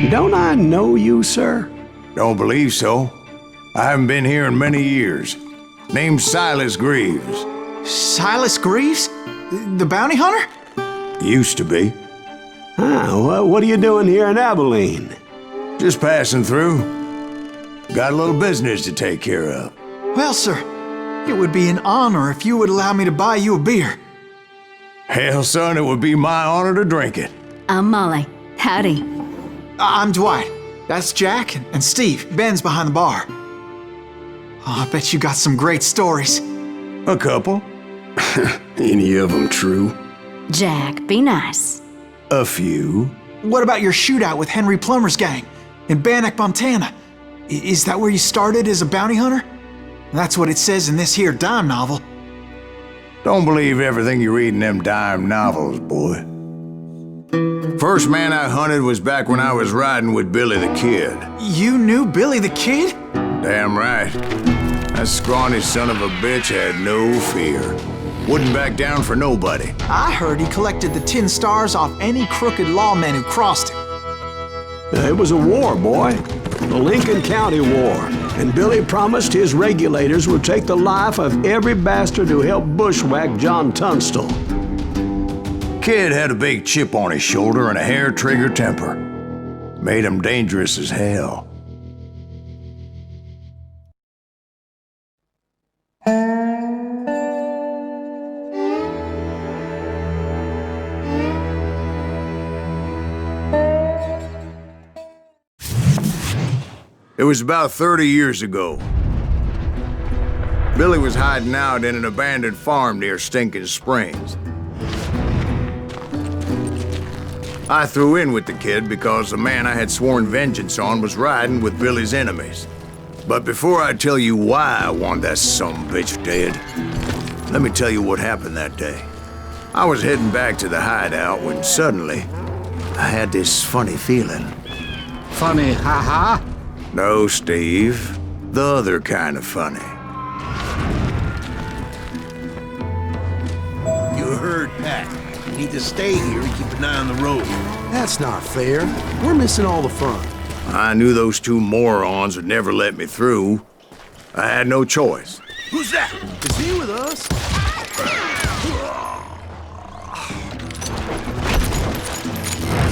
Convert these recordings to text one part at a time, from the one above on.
Don't I know you, sir? Don't believe so. I haven't been here in many years. Name's Silas Greaves. Silas Greaves? The bounty hunter? Used to be. What are you doing here in Abilene? Just passing through. Got a little business to take care of. Well, sir, it would be an honor if you would allow me to buy you a beer. Hell, son, it would be my honor to drink it. I'm Molly. Howdy. I'm Dwight. That's Jack and Steve. Ben's behind the bar. Oh, I bet you got some great stories. A couple. Any of them true? Jack, be nice. A few. What about your shootout with Henry Plummer's gang in Bannock, Montana? Is that where you started as a bounty hunter? That's what it says in this here dime novel. Don't believe everything you read in them dime novels, boy. First man I hunted was back when I was riding with Billy the Kid. You knew Billy the Kid? Damn right. That scrawny son of a bitch had no fear. Wouldn't back down for nobody. I heard he collected the 10 stars off any crooked lawmen who crossed him. It was a war, boy. The Lincoln County War. And Billy promised his regulators would take the life of every bastard who helped bushwhack John Tunstall. Kid had a big chip on his shoulder and a hair-trigger temper. Made him dangerous as hell. It was about 30 years ago. Billy was hiding out in an abandoned farm near Stinking Springs. I threw in with the kid because the man I had sworn vengeance on was riding with Billy's enemies. But before I tell you why I want that sumbitch dead, let me tell you what happened that day. I was heading back to the hideout when suddenly I had this funny feeling. Funny, haha? No, Steve. The other kind of funny. You heard Pat. You need to stay here and keep an eye on the road. That's not fair. We're missing all the fun. I knew those two morons would never let me through. I had no choice. Who's that? Is he with us?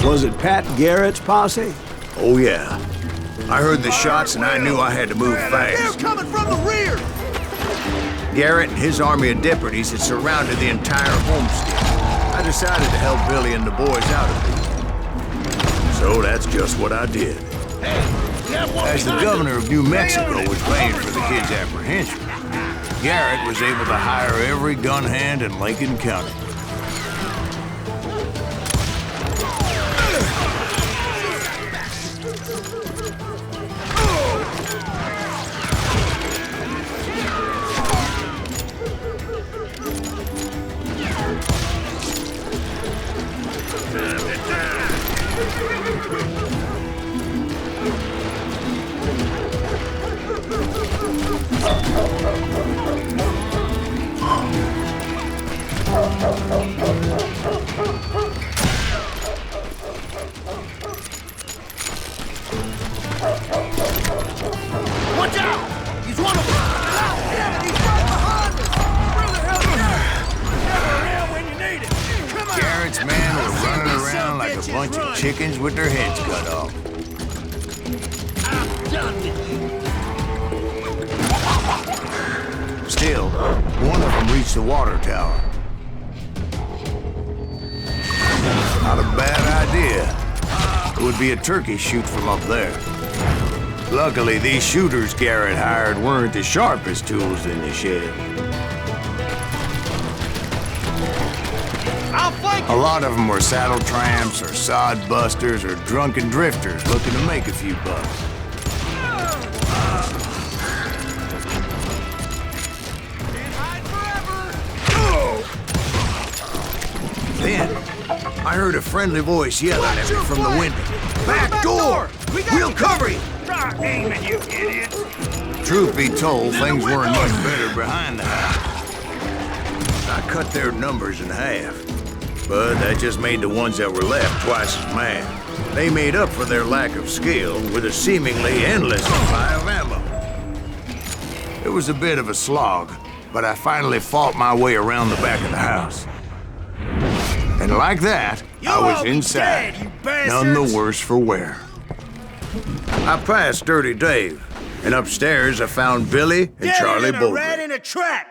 Was it Pat Garrett's posse? Oh, yeah. I heard the shots and I knew I had to move They're fast. coming from the rear! Garrett and his army of deputies had surrounded the entire homestead. I decided to help Billy and the boys out of it. So that's just what I did. As the governor of New Mexico was paying for the kid's apprehension, Garrett was able to hire every gun hand in Lincoln County. Watch out! He's one of them! Damn it, he's right behind us! Where the hell is he? Never around when you need it! Come on! Garrett's men were running around like a bunch of chickens with their heads cut off. I'm done with you! Still, one of them reached the water tower. Not a bad idea. It would be a turkey shoot from up there. Luckily, these shooters Garrett hired weren't the sharpest tools in the shed. I'll flank A lot of them were saddle tramps or sod busters or drunken drifters looking to make a few bucks. Then, I heard a friendly voice yelling at me from the window. Back door! We'll cover you! Start aiming, you idiots! Truth be told, things weren't much better behind the house. I cut their numbers in half. but that just made the ones that were left twice as mad. They made up for their lack of skill with a seemingly endless supply of ammo. It was a bit of a slog, but I finally fought my way around the back of the house. And like that, I was inside, none the worse for wear. I passed Dirty Dave, and upstairs I found Billy and Charlie Bowler. Rat in a trap!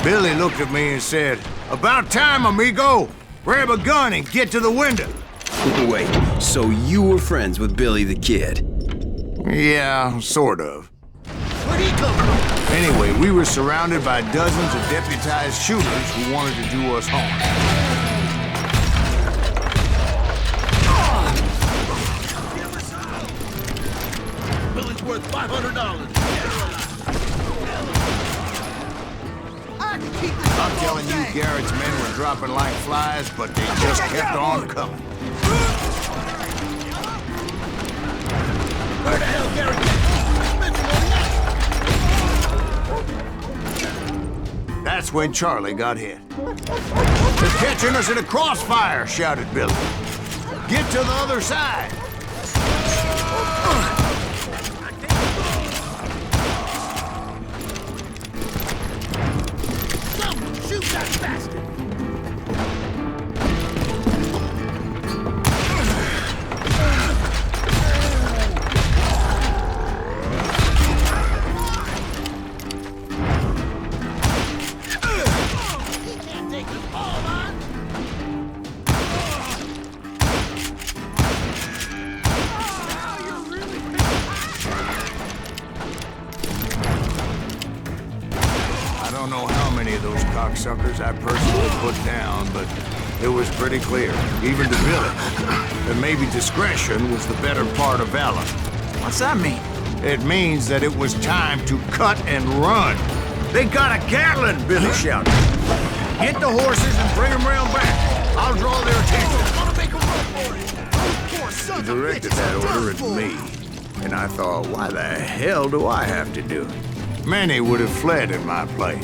Billy looked at me and said, "About time, amigo! Grab a gun and get to the window." Wait, so you were friends with Billy the Kid? Yeah, sort of. Where'd he come from? Anyway, we were surrounded by dozens of deputized shooters who wanted to do us harm. Billy's worth $500. I'm telling you, Garrett's men were dropping like flies, but they just kept on coming. Where the hell, Garrett? That's when Charlie got hit. "They're catching us in a crossfire," shouted Billy. "Get to the other side." Shoot that bastard! I don't know how many of those cocksuckers I personally put down, but it was pretty clear, even to Billy, that maybe discretion was the better part of valor. What's that mean? It means that it was time to cut and run. "They got a Gatling!" Billy shouted. "Get the horses and bring them round back. I'll draw their attention." He directed that order at me, and I thought, why the hell do I have to do it? Many would have fled in my place.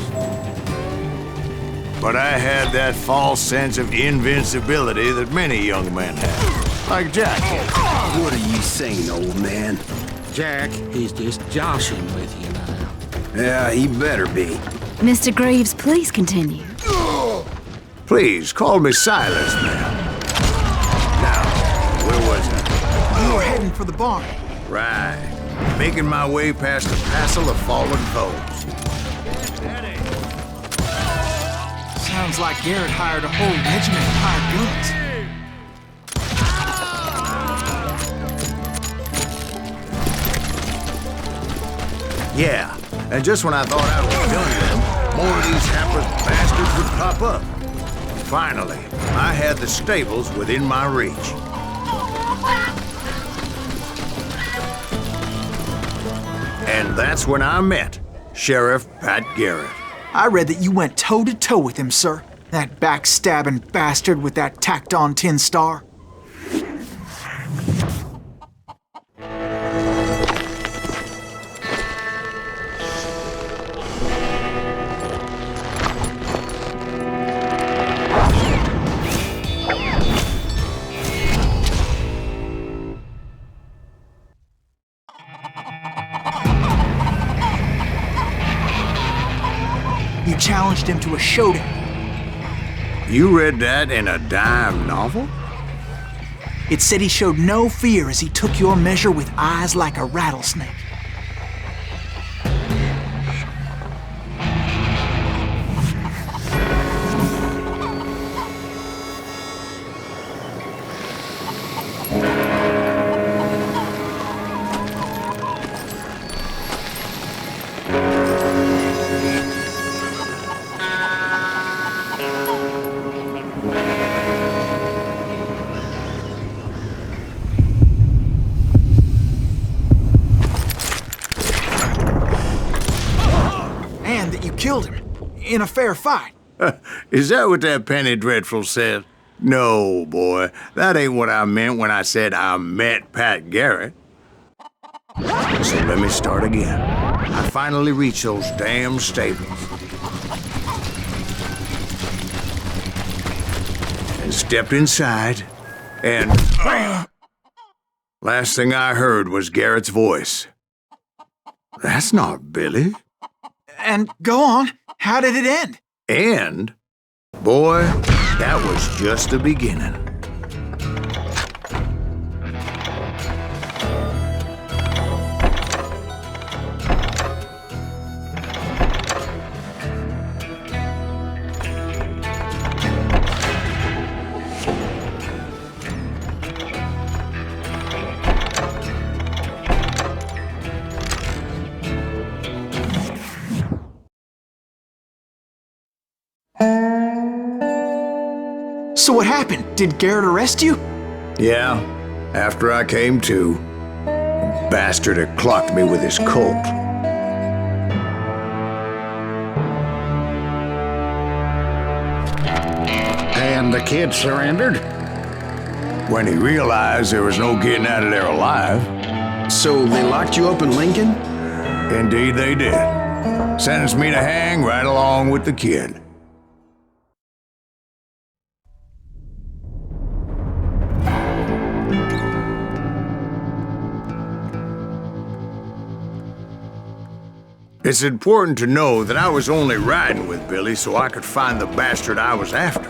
But I had that false sense of invincibility that many young men have, like Jack. What are you saying, old man? Jack, he's just joshing with you now. Yeah, he better be. Mr. Greaves, please continue. Please, call me Silas now. Now, where was I? You were heading for the barn. Right. Making my way past a passel of fallen foes. Sounds like Garrett hired a whole regiment of hired guns. Yeah, and just when I thought I was done with them, more of these hapless bastards would pop up. Finally, I had the stables within my reach. And that's when I met Sheriff Pat Garrett. I read that you went toe-to-toe with him, sir. That backstabbing bastard with that tacked-on tin star. You challenged him to a showdown. You read that in a dime novel? It said he showed no fear as he took your measure with eyes like a rattlesnake. Killed him in a fair fight. Is that what that penny dreadful said? No, boy, that ain't what I meant when I said I met Pat Garrett. So let me start again. I finally reached those damn stables. And stepped inside, and last thing I heard was Garrett's voice. That's not Billy. And go on. How did it end? And, boy, that was just the beginning. So what happened? Did Garrett arrest you? Yeah, after I came to, the bastard had clocked me with his Colt. And the kid surrendered? When he realized there was no getting out of there alive. So they locked you up in Lincoln? Indeed they did. Sentenced me to hang right along with the kid. It's important to know that I was only riding with Billy so I could find the bastard I was after.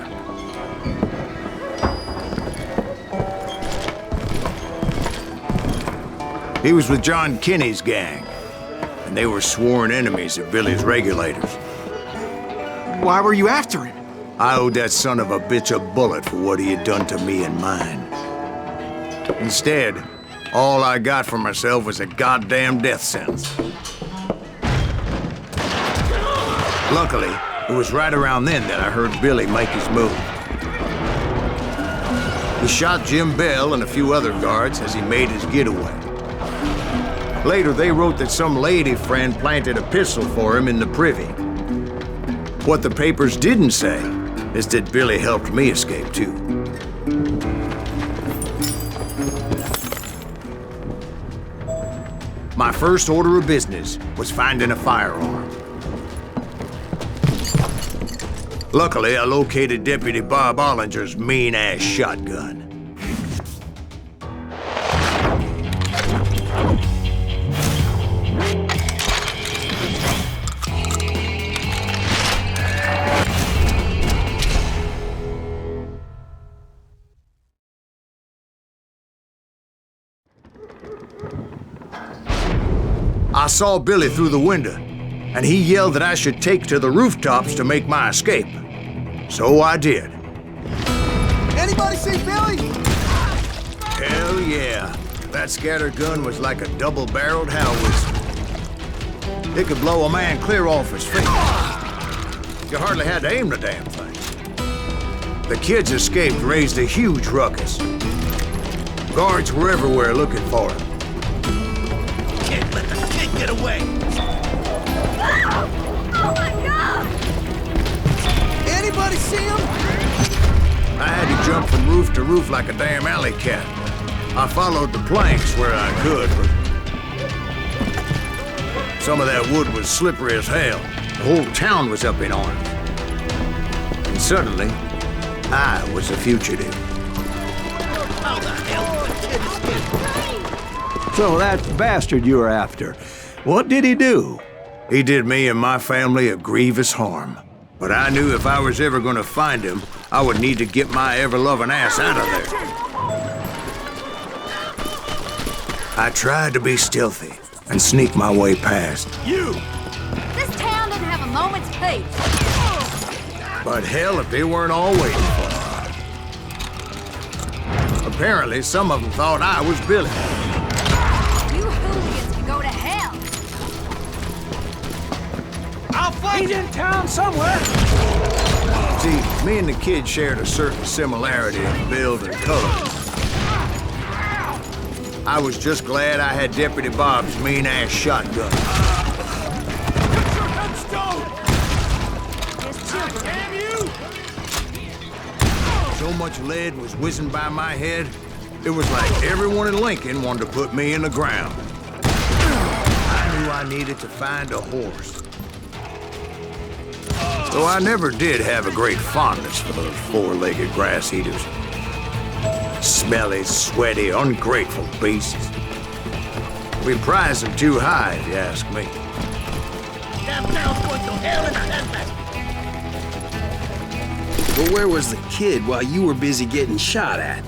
He was with John Kinney's gang, and they were sworn enemies of Billy's regulators. Why were you after him? I owed that son of a bitch a bullet for what he had done to me and mine. Instead, all I got for myself was a goddamn death sentence. Luckily, it was right around then that I heard Billy make his move. He shot Jim Bell and a few other guards as he made his getaway. Later, they wrote that some lady friend planted a pistol for him in the privy. What the papers didn't say is that Billy helped me escape, too. My first order of business was finding a firearm. Luckily, I located Deputy Bob Ollinger's mean-ass shotgun. I saw Billy through the window, and he yelled that I should take to the rooftops to make my escape. So I did. Anybody see Billy? Hell yeah. That scatter gun was like a double-barreled howitzer. It could blow a man clear off his feet. You hardly had to aim the damn thing. The kids escaped raised a huge ruckus. Guards were everywhere looking for him. Can't let the kid get away! Oh my God! Anybody see him? I had to jump from roof to roof like a damn alley cat. I followed the planks where I could, but some of that wood was slippery as hell. The whole town was up in arms. And suddenly, I was a fugitive. How the hell did the kid escape? So that bastard you were after, what did he do? He did me and my family a grievous harm. But I knew if I was ever going to find him, I would need to get my ever-loving ass out of there. I tried to be stealthy and sneak my way past. You! This town doesn't have a moment's peace. But hell, if they weren't all waiting for me. Apparently, some of them thought I was Billy. You hooligans can go to hell. I'll find He's in town somewhere. See, me and the kid shared a certain similarity in build and color. I was just glad I had Deputy Bob's mean-ass shotgun. Get your headstone! There's children. Damn you! so much lead was whizzing by my head, it was like everyone in Lincoln wanted to put me in the ground. I knew I needed to find a horse. Though I never did have a great fondness for those four-legged grass eaters. Smelly, sweaty, ungrateful beasts. We prize them too high, if you ask me. Damn town's going to hell in a handbasket. But where was the kid while you were busy getting shot at?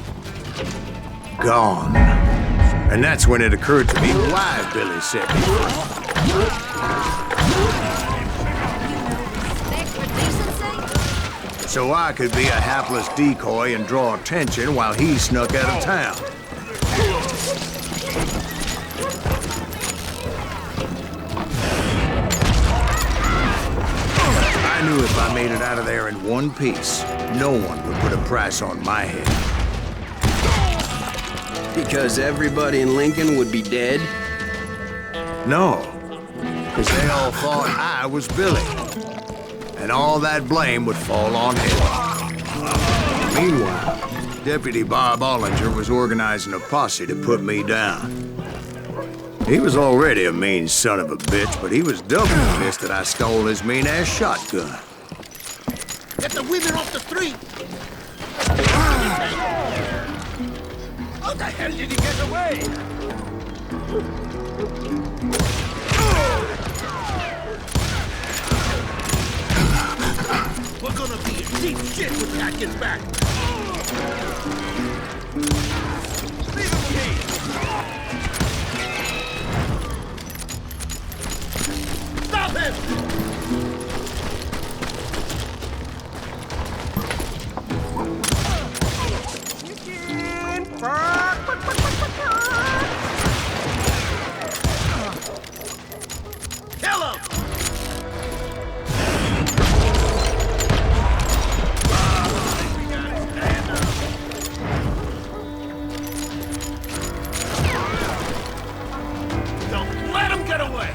Gone. And that's when it occurred to me why Billy set me free. Respect for decency? So I could be a hapless decoy and draw attention while he snuck out of town. I knew if I made it out of there in one piece, no one would put a price on my head. Because everybody in Lincoln would be dead? No, because they all thought I was Billy, and all that blame would fall on him. Meanwhile, Deputy Bob Ollinger was organizing a posse to put me down. He was already a mean son of a bitch, but he was double pissed that I stole his mean-ass shotgun. Get the women off the street! How the hell did he get away? We're gonna be in deep shit when Pat gets back. Leave him be. Stop him! Kill him! Don't let him get away!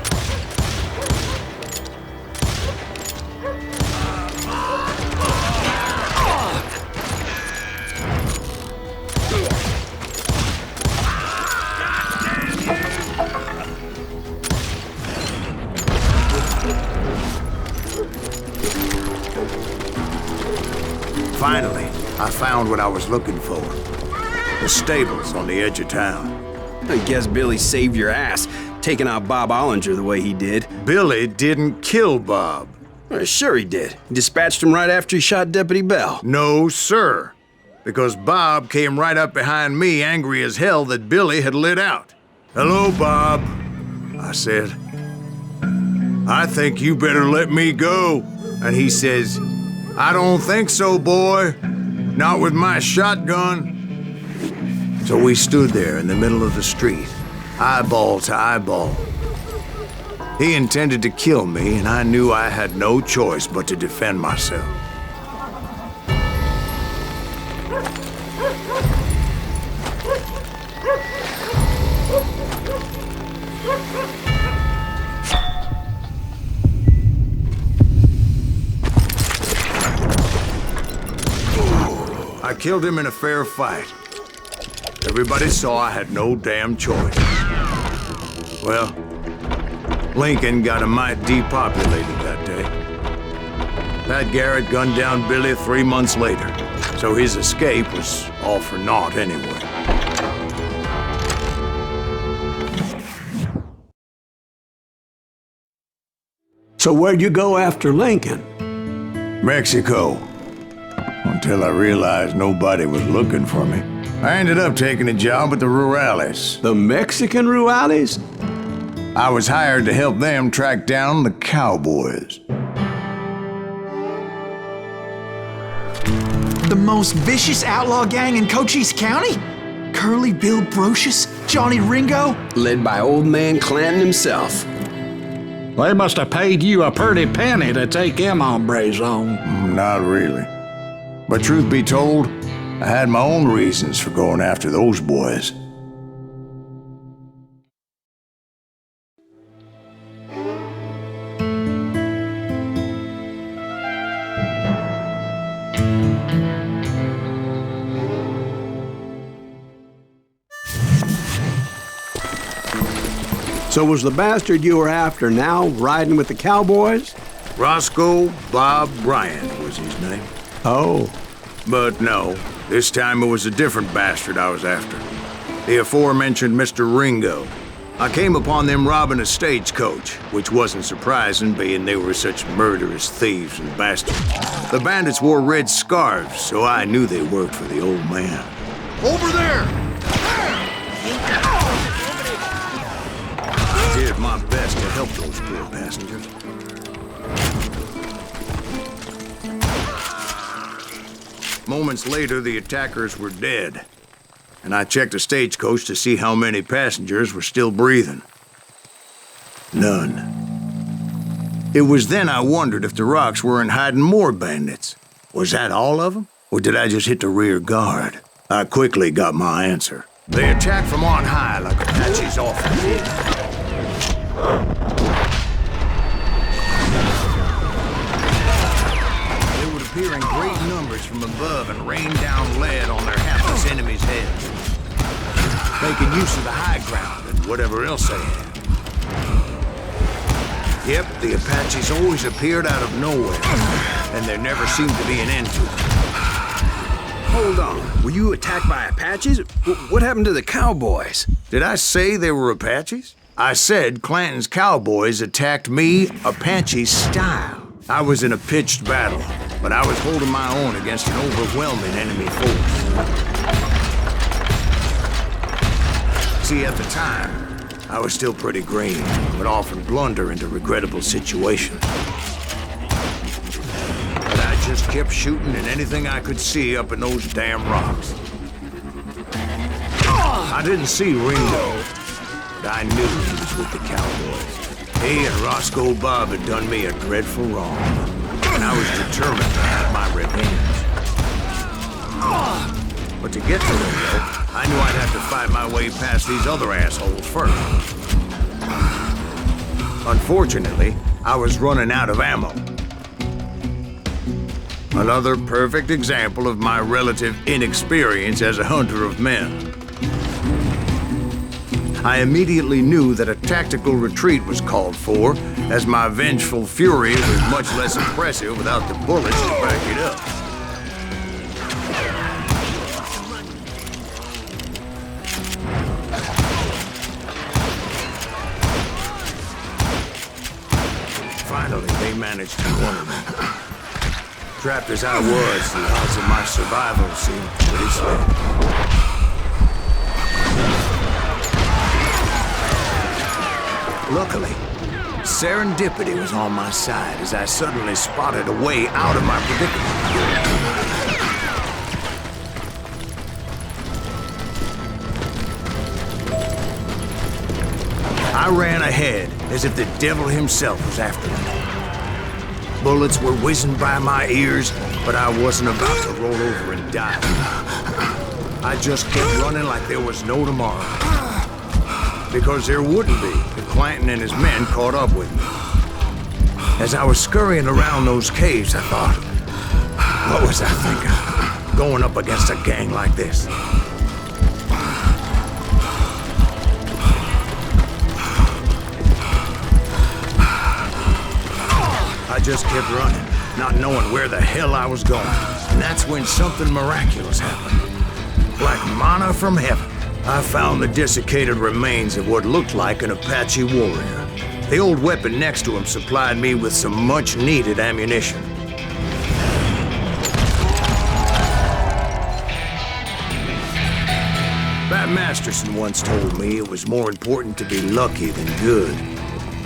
Finally, I found what I was looking for. The stables on the edge of town. I guess Billy saved your ass, taking out Bob Ollinger the way he did. Billy didn't kill Bob. Well, sure he did. He dispatched him right after he shot Deputy Bell. No, sir. Because Bob came right up behind me, angry as hell that Billy had lit out. "Hello, Bob," I said. "I think you better let me go." And he says, "I don't think so, boy. Not with my shotgun." So we stood there in the middle of the street, eyeball to eyeball. He intended to kill me, and I knew I had no choice but to defend myself. I killed him in a fair fight. Everybody saw I had no damn choice. Well, Lincoln got a mite depopulated that day. Pat Garrett gunned down Billy 3 months later, so his escape was all for naught anyway. So where'd you go after Lincoln? Mexico. Until I realized nobody was looking for me. I ended up taking a job at the Rurales. The Mexican Rurales? I was hired to help them track down the cowboys. The most vicious outlaw gang in Cochise County? Curly Bill Brocious? Johnny Ringo? Led by old man Clanton himself. They must have paid you a pretty penny to take them hombres on. Not really. But truth be told, I had my own reasons for going after those boys. So was the bastard you were after now riding with the cowboys? Roscoe Bob Bryant was his name. Oh. But no, this time it was a different bastard I was after. The aforementioned Mr. Ringo. I came upon them robbing a stagecoach, which wasn't surprising, being they were such murderous thieves and bastards. The bandits wore red scarves, so I knew they worked for the old man. Over there! I did my best to help those poor passengers. Moments later, the attackers were dead, and I checked the stagecoach to see how many passengers were still breathing. None. It was then I wondered if the rocks weren't hiding more bandits. Was that all of them? Or did I just hit the rear guard? I quickly got my answer. They attacked from on high like Apaches often did. They would appear in great numbers from above and rain down lead on their hapless enemies' heads, making use of the high ground and whatever else they had. Yep, the Apaches always appeared out of nowhere, and there never seemed to be an end to it. Hold on. Were you attacked by Apaches? What happened to the cowboys? Did I say they were Apaches? I said Clanton's cowboys attacked me Apache style. I was in a pitched battle, but I was holding my own against an overwhelming enemy force. See, at the time, I was still pretty green, but often blunder into regrettable situations. But I just kept shooting at anything I could see up in those damn rocks. I didn't see Ringo, but I knew he was with the cowboys. He and Roscoe Bob had done me a dreadful wrong, and I was determined to have my revenge. But to get to Ringo, I knew I'd have to fight my way past these other assholes first. Unfortunately, I was running out of ammo. Another perfect example of my relative inexperience as a hunter of men. I immediately knew that a tactical retreat was called for, as my vengeful fury was much less impressive without the bullets to back it up. Finally, they managed to corner me. Trapped as I was, the odds of my survival seemed pretty slim. Luckily, serendipity was on my side as I suddenly spotted a way out of my predicament. I ran ahead as if the devil himself was after me. Bullets were whizzing by my ears, but I wasn't about to roll over and die. I just kept running like there was no tomorrow. Because there wouldn't be if Clanton and his men caught up with me. As I was scurrying around those caves, I thought, what was I thinking? Going up against a gang like this? I just kept running, not knowing where the hell I was going. And that's when something miraculous happened. Like manna from heaven. I found the desiccated remains of what looked like an Apache warrior. The old weapon next to him supplied me with some much-needed ammunition. Bat Masterson once told me it was more important to be lucky than good,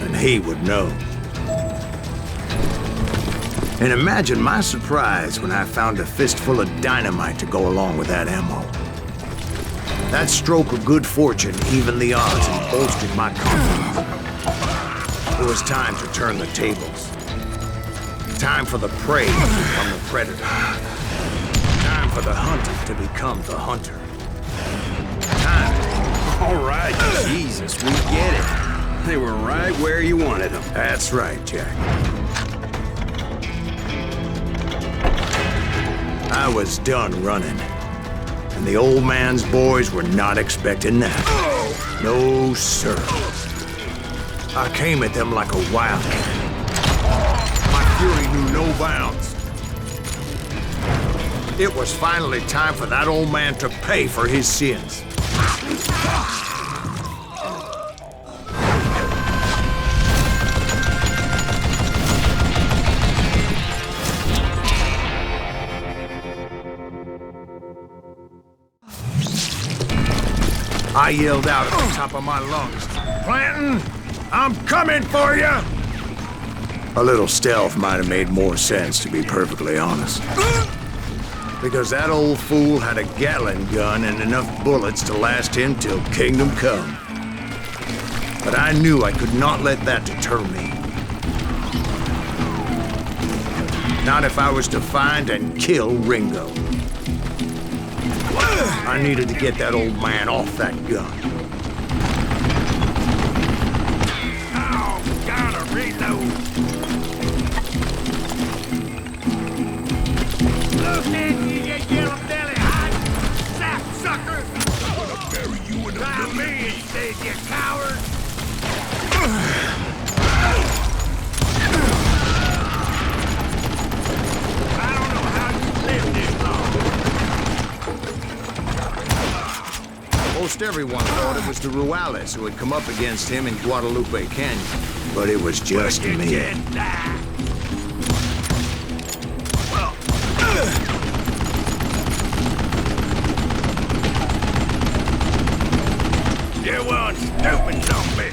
and he would know. And imagine my surprise when I found a fistful of dynamite to go along with that ammo. That stroke of good fortune evened the odds and bolstered my confidence. It was time to turn the tables. Time for the prey to become the predator. Time for the hunted to become the hunter. Time. All right, Jesus, we get it. They were right where you wanted them. That's right, Jack. I was done running. And the old man's boys were not expecting that. No, sir. I came at them like a wildcat. My fury knew no bounds. It was finally time for that old man to pay for his sins. I yelled out at the top of my lungs, "Clanton, I'm coming for you!" A little stealth might have made more sense, to be perfectly honest. Because that old fool had a Gatling gun and enough bullets to last him till kingdom come. But I knew I could not let that deter me. Not if I was to find and kill Ringo. I needed to get that old man off that gun. Oh, gotta reload. Look at you, you yellow belly hot sapsucker! I'm gonna bury you in the middle. Me instead, you coward! I don't know how you lived this long. Most everyone thought it was the Ruales who had come up against him in Guadalupe Canyon, but it was just me. You one stupid zombie!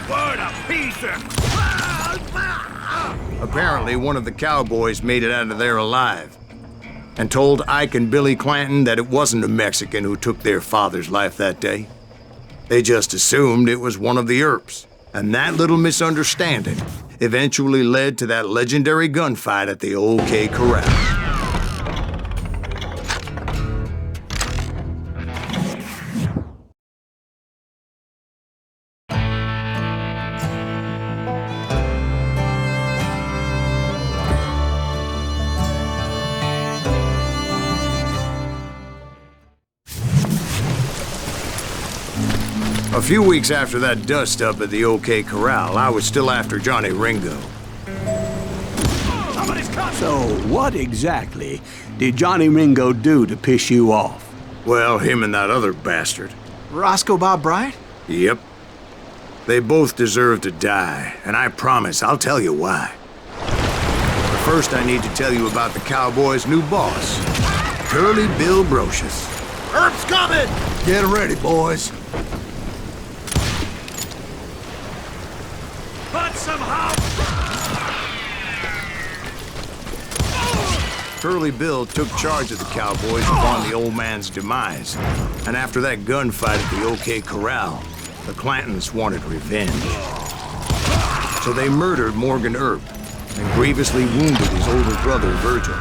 What a piece of... Apparently, one of the cowboys made it out of there alive and told Ike and Billy Clanton that it wasn't a Mexican who took their father's life that day. They just assumed it was one of the Earps, and that little misunderstanding eventually led to that legendary gunfight at the OK Corral. A few weeks after that dust-up at the OK Corral, I was still after Johnny Ringo. So, what exactly did Johnny Ringo do to piss you off? Well, him and that other bastard. Roscoe Bob Bryant? Yep. They both deserve to die, and I promise I'll tell you why. But first I need to tell you about the Cowboys' new boss, Curly Bill Brocious. Earp's coming! Get ready, boys. Put some hop! Curly Bill took charge of the Cowboys upon the old man's demise. And after that gunfight at the OK Corral, the Clantons wanted revenge. So they murdered Morgan Earp and grievously wounded his older brother, Virgil.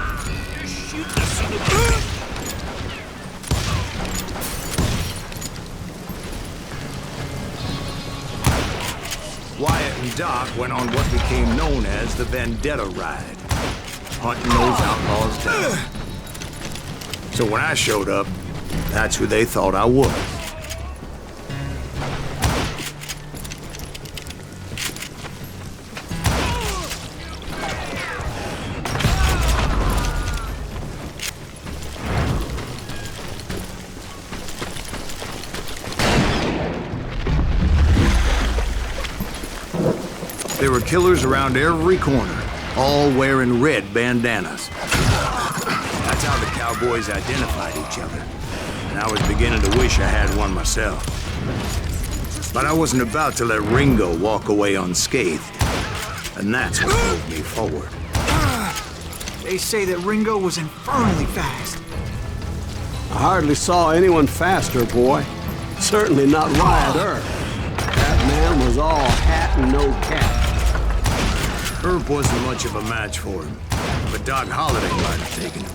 Wyatt and Doc went on what became known as the Vendetta Ride, hunting those outlaws down. So when I showed up, that's who they thought I was. There were killers around every corner, all wearing red bandanas. That's how the Cowboys identified each other. And I was beginning to wish I had one myself. But I wasn't about to let Ringo walk away unscathed. And that's what moved me forward. They say that Ringo was infernally fast. I hardly saw anyone faster, boy. Certainly not Wyatt Earp. That man was all hat and no cap. Earp wasn't much of a match for him, but Doc Holliday might have taken him.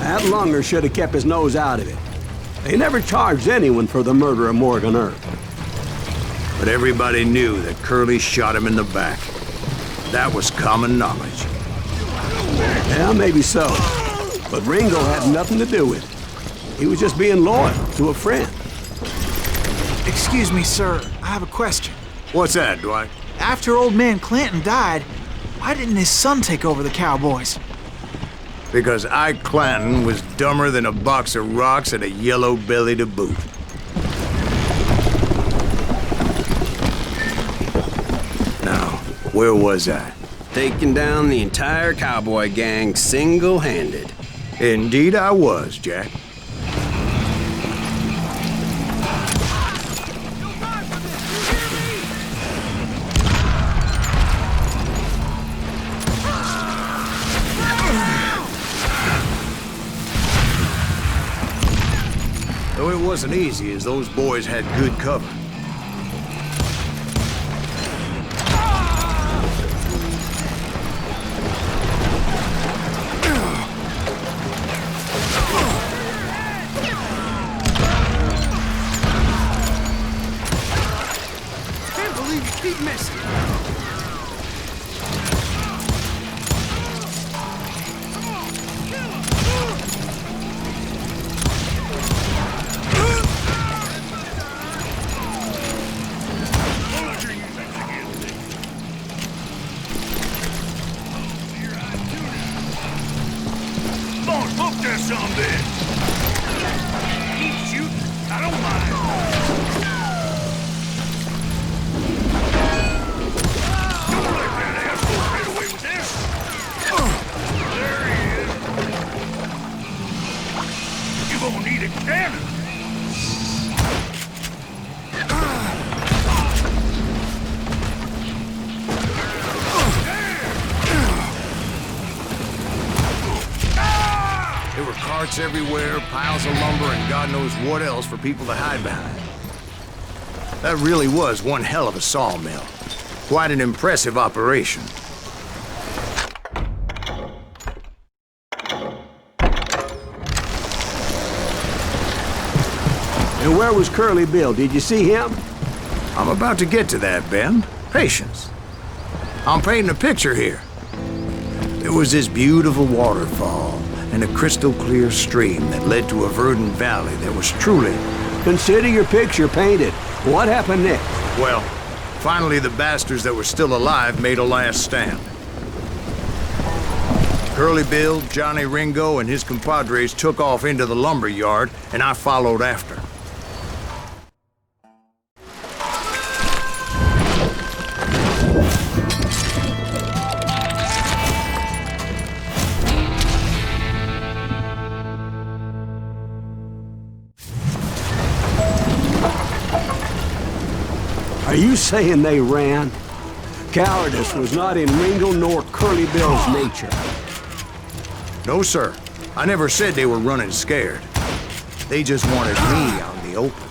That lunger should have kept his nose out of it. They never charged anyone for the murder of Morgan Earp. But everybody knew that Curly shot him in the back. That was common knowledge. Yeah, maybe so. But Ringo had nothing to do with it. He was just being loyal to a friend. Excuse me, sir. I have a question. What's that, Dwight? After old man Clanton died, why didn't his son take over the Cowboys? Because Ike Clanton was dumber than a box of rocks and a yellow belly to boot. Now, where was I? Taking down the entire cowboy gang single-handed. Indeed I was, Jack. Though it wasn't easy, as those boys had good cover. Can't believe you keep missing. Carts everywhere, piles of lumber, and God knows what else for people to hide behind. That really was one hell of a sawmill. Quite an impressive operation. And where was Curly Bill? Did you see him? I'm about to get to that, Ben. Patience. I'm painting a picture here. There was this beautiful waterfall and a crystal clear stream that led to a verdant valley that was truly... Consider your picture painted. What happened next? Well, finally the bastards that were still alive made a last stand. Curly Bill, Johnny Ringo, and his compadres took off into the lumber yard, and I followed after. Are you saying they ran? Cowardice was not in Ringo nor Curly Bill's nature. No, sir. I never said they were running scared. They just wanted me out in the open.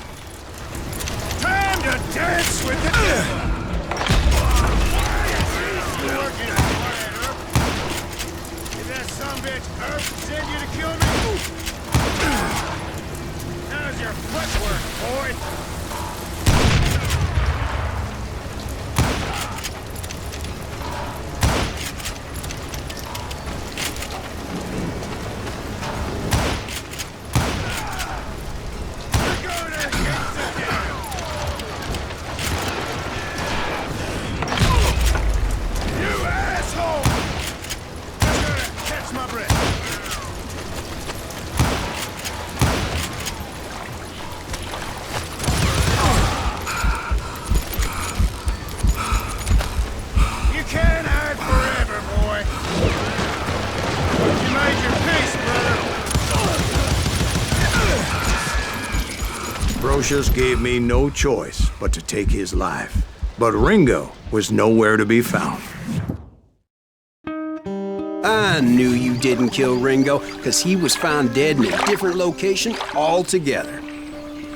Time to dance with the devil! Did that sumbitch Earth send you to kill me? How's your footwork, boy? Brocious gave me no choice but to take his life. But Ringo was nowhere to be found. I knew you didn't kill Ringo, because he was found dead in a different location altogether.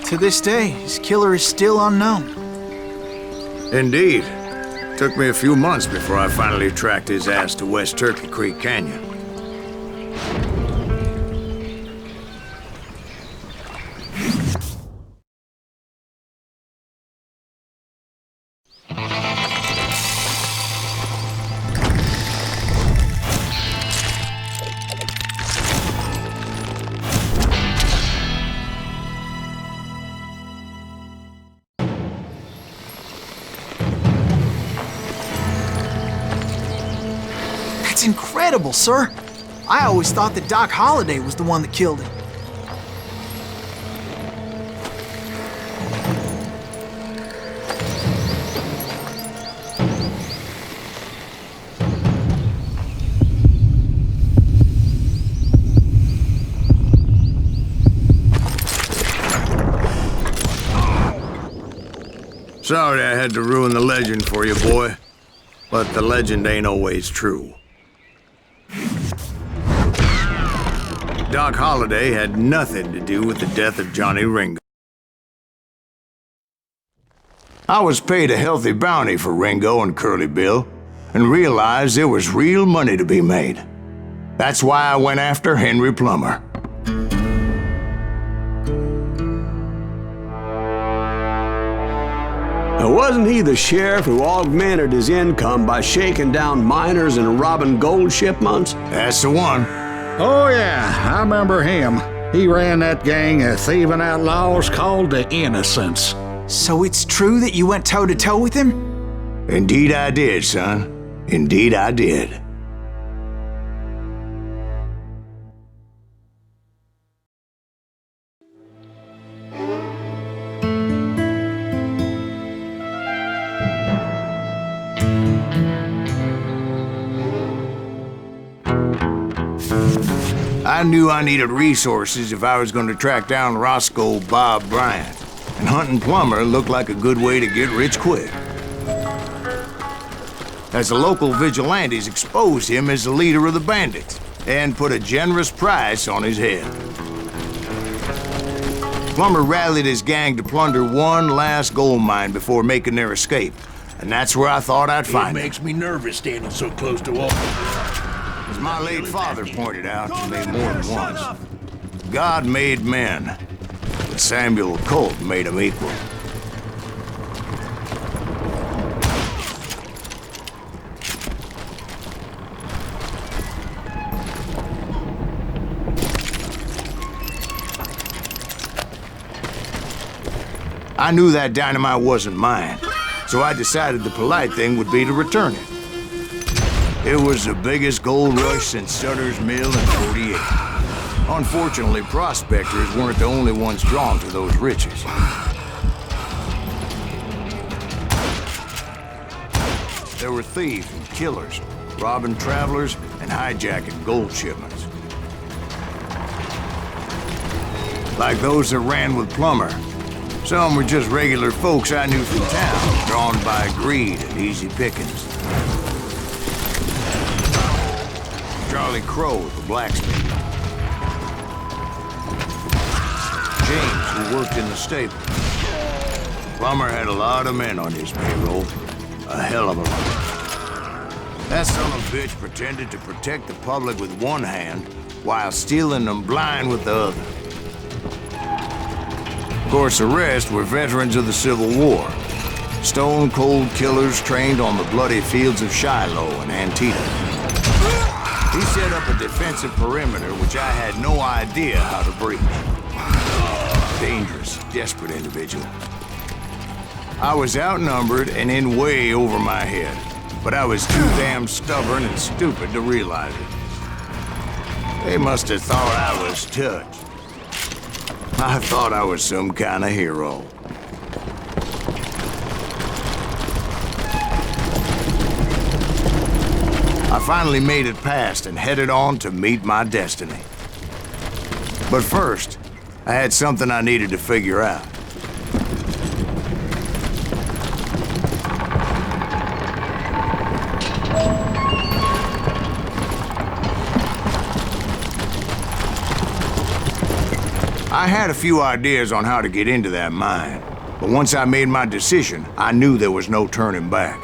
To this day, his killer is still unknown. Indeed. Took me a few months before I finally tracked his ass to West Turkey Creek Canyon. That's incredible, sir. I always thought that Doc Holliday was the one that killed him. Sorry I had to ruin the legend for you, boy. But the legend ain't always true. Doc Holliday had nothing to do with the death of Johnny Ringo. I was paid a healthy bounty for Ringo and Curly Bill, and realized there was real money to be made. That's why I went after Henry Plummer. Wasn't he the sheriff who augmented his income by shaking down miners and robbing gold shipments? That's the one. Oh, yeah, I remember him. He ran that gang of thieving outlaws called the Innocents. So it's true that you went toe-to-toe with him? Indeed I did, son. Indeed I did. I knew I needed resources if I was going to track down Roscoe Bob Bryant, and hunting Plummer looked like a good way to get rich quick. As the local vigilantes exposed him as the leader of the bandits, and put a generous price on his head. Plummer rallied his gang to plunder one last gold mine before making their escape, and that's where I thought I'd find him. It makes me nervous standing so close to all. As my late father pointed out to me more than once, God made men, but Samuel Colt made them equal. I knew that dynamite wasn't mine, so I decided the polite thing would be to return it. It was the biggest gold rush since Sutter's Mill in 48. Unfortunately, prospectors weren't the only ones drawn to those riches. There were thieves and killers, robbing travelers and hijacking gold shipments. Like those that ran with Plummer. Some were just regular folks I knew from town, drawn by greed and easy pickings. Charlie Crow, the blacksmith. James, who worked in the stable. Plummer had a lot of men on his payroll. A hell of a lot. That son of a bitch pretended to protect the public with one hand while stealing them blind with the other. Of course, the rest were veterans of the Civil War. Stone-cold killers trained on the bloody fields of Shiloh and Antietam. He set up a defensive perimeter which I had no idea how to breach. Dangerous, desperate individual. I was outnumbered and in way over my head, but I was too damn stubborn and stupid to realize it. They must have thought I was touched. I thought I was some kind of hero. I finally made it past and headed on to meet my destiny. But first, I had something I needed to figure out. I had a few ideas on how to get into that mine, but once I made my decision, I knew there was no turning back.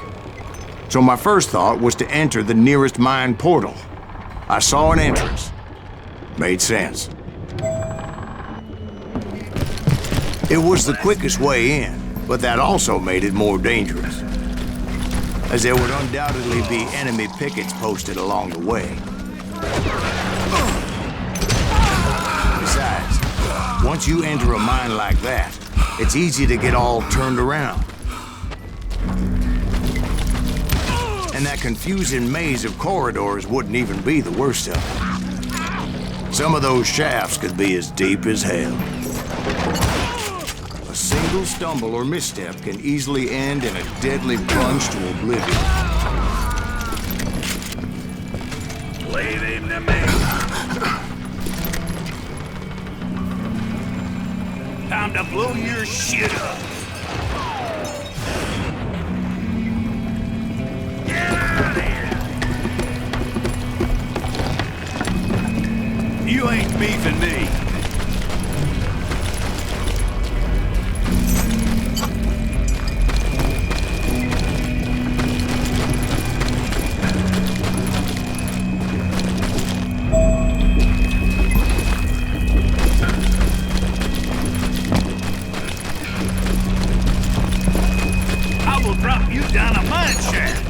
So my first thought was to enter the nearest mine portal. I saw an entrance. Made sense. It was the quickest way in, but that also made it more dangerous, as there would undoubtedly be enemy pickets posted along the way. Besides, once you enter a mine like that, it's easy to get all turned around. And that confusing maze of corridors wouldn't even be the worst of it. Some of those shafts could be as deep as hell. A single stumble or misstep can easily end in a deadly plunge to oblivion. Leave him to me. Time to blow your shit up. Get out of here. You ain't beefing me. Drop you down a mine shaft.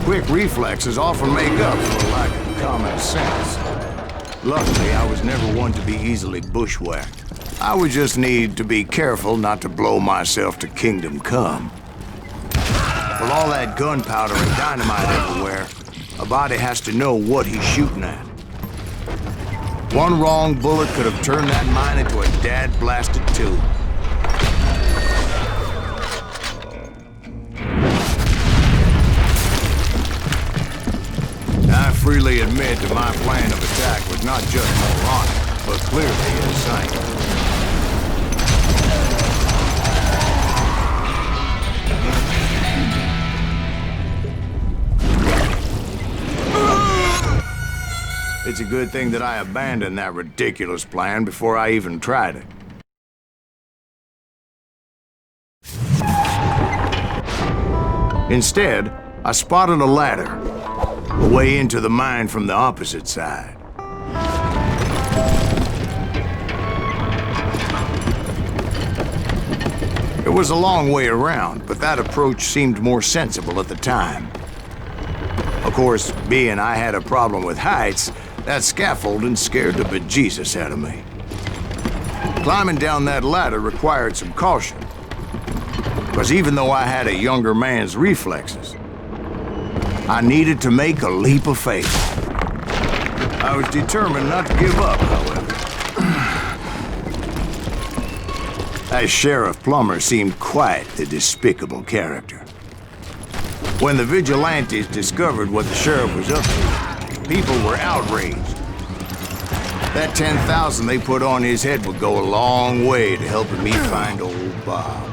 Quick reflexes often make up for a lack of common sense. Luckily, I was never one to be easily bushwhacked. I would just need to be careful not to blow myself to kingdom come. With all that gunpowder and dynamite everywhere, a body has to know what he's shooting at. One wrong bullet could have turned that mine into a dad-blasted tube. I freely admit that my plan of attack was not just moronic, but clearly insane. It's a good thing that I abandoned that ridiculous plan before I even tried it. Instead, I spotted a ladder, a way into the mine from the opposite side. It was a long way around, but that approach seemed more sensible at the time. Of course, being I had a problem with heights, that scaffolding scared the bejesus out of me. Climbing down that ladder required some caution, because even though I had a younger man's reflexes, I needed to make a leap of faith. I was determined not to give up, however. That Sheriff Plummer seemed quite the despicable character. When the vigilantes discovered what the sheriff was up to, people were outraged. That 10,000 they put on his head would go a long way to helping me find old Bob.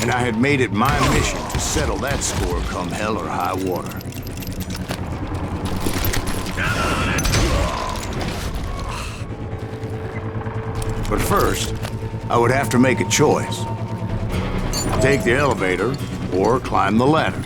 And I had made it my mission to settle that score come hell or high water. But first, I would have to make a choice. Take the elevator or climb the ladder.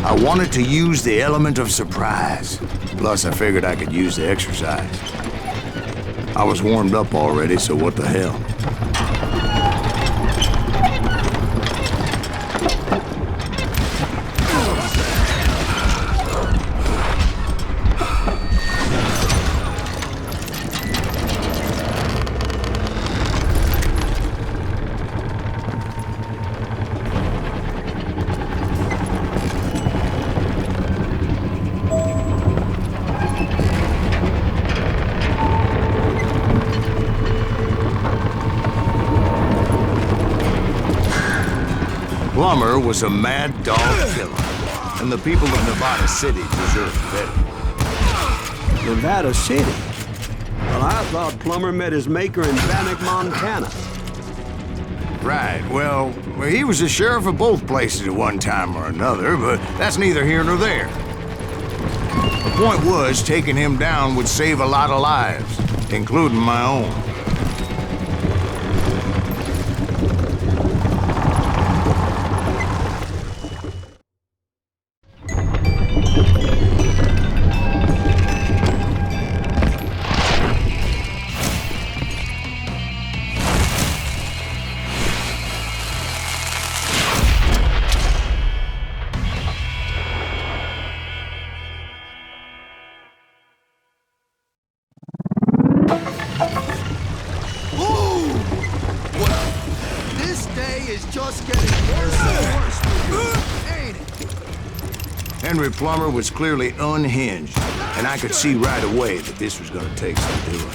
I wanted to use the element of surprise. Plus, I figured I could use the exercise. I was warmed up already, so what the hell? Plummer was a mad dog killer, and the people of Nevada City deserved better. Nevada City? Well, I thought Plummer met his maker in Bannock, Montana. Right, well, he was the sheriff of both places at one time or another, but that's neither here nor there. The point was, taking him down would save a lot of lives, including my own. Henry Plummer was clearly unhinged, and I could see right away that this was going to take some doing.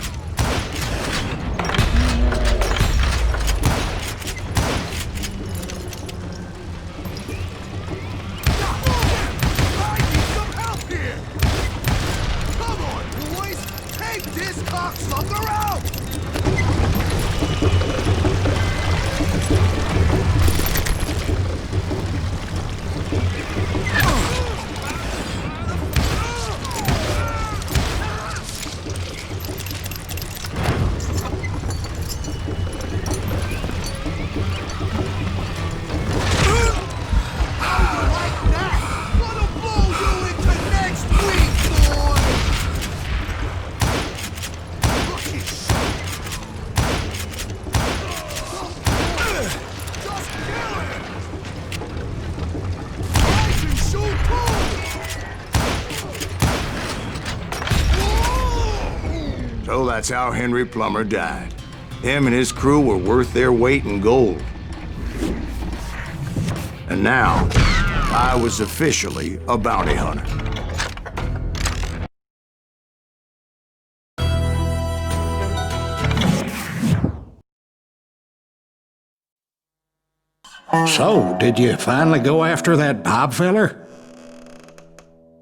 So that's how Henry Plummer died. Him and his crew were worth their weight in gold. And now, I was officially a bounty hunter. So, did you finally go after that Bob feller?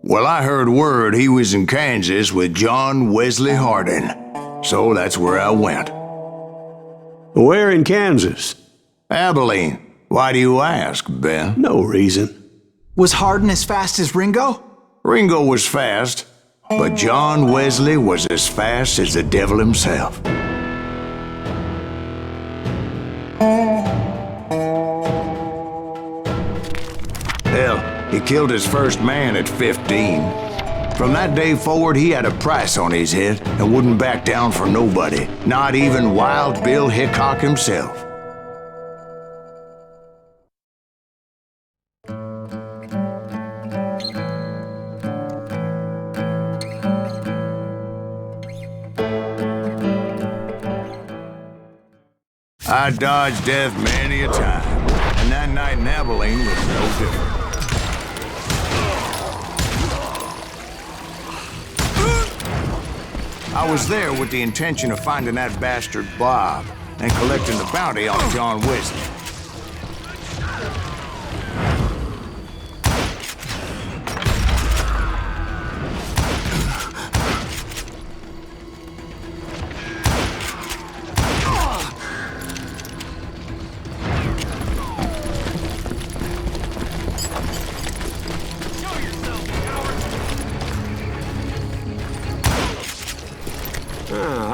Well, I heard word he was in Kansas with John Wesley Hardin. So that's where I went. Where in Kansas? Abilene. Why do you ask, Ben? No reason. Was Hardin as fast as Ringo? Ringo was fast, but John Wesley was as fast as the devil himself. Hell, he killed his first man at 15. From that day forward, he had a price on his head and wouldn't back down for nobody, not even Wild Bill Hickok himself. I dodged death many a time, and that night in Abilene was no different. I was there with the intention of finding that bastard Bob and collecting the bounty on John Wesley.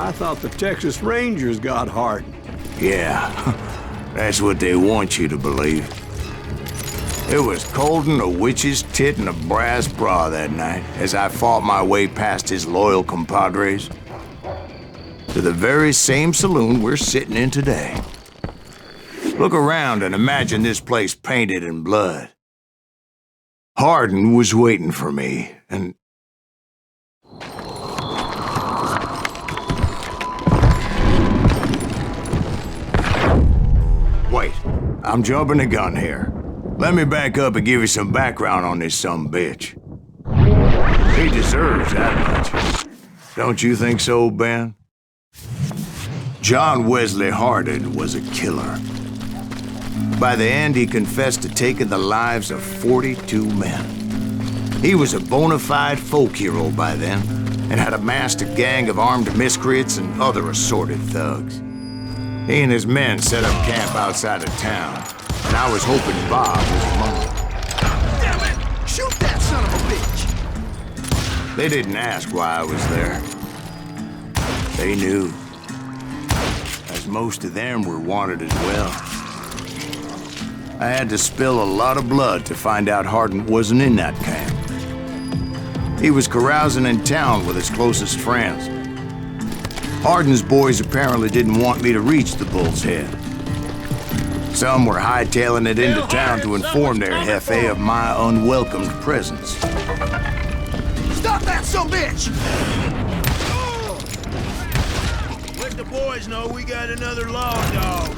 I thought the Texas Rangers got Hardin. Yeah, that's what they want you to believe. It was coldin' a witch's tit and a brass bra that night as I fought my way past his loyal compadres to the very same saloon we're sitting in today. Look around and imagine this place painted in blood. Hardin was waiting for me, and wait, I'm jumping the gun here. Let me back up and give you some background on this sumbitch. He deserves that much. Don't you think so, Ben? John Wesley Hardin was a killer. By the end, he confessed to taking the lives of 42 men. He was a bona fide folk hero by then, and had amassed a gang of armed miscreants and other assorted thugs. He and his men set up camp outside of town, and I was hoping Bob was among them. Damn it! Shoot that son of a bitch! They didn't ask why I was there. They knew. As most of them were wanted as well. I had to spill a lot of blood to find out Hardin wasn't in that camp. He was carousing in town with his closest friends. Hardin's boys apparently didn't want me to reach the Bull's Head. Some were hightailing it into town to inform their Jefe of my unwelcomed presence. Stop that sumbitch! Let the boys know we got another law dog.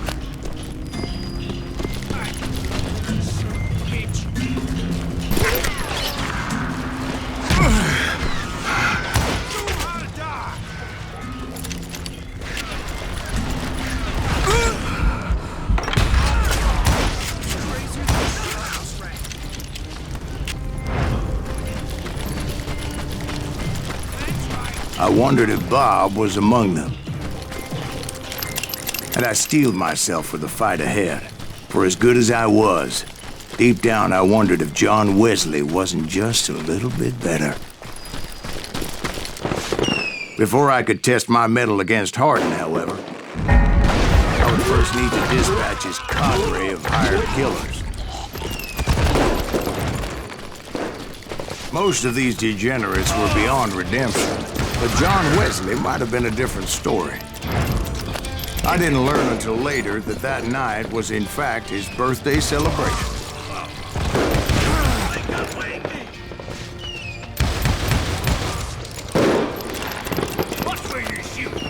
I wondered if Bob was among them. And I steeled myself for the fight ahead. For as good as I was, deep down I wondered if John Wesley wasn't just a little bit better. Before I could test my mettle against Hardin, however, I would first need to dispatch his cadre of hired killers. Most of these degenerates were beyond redemption. But John Wesley might have been a different story. I didn't learn until later that that night was in fact his birthday celebration. Watch where you're shooting.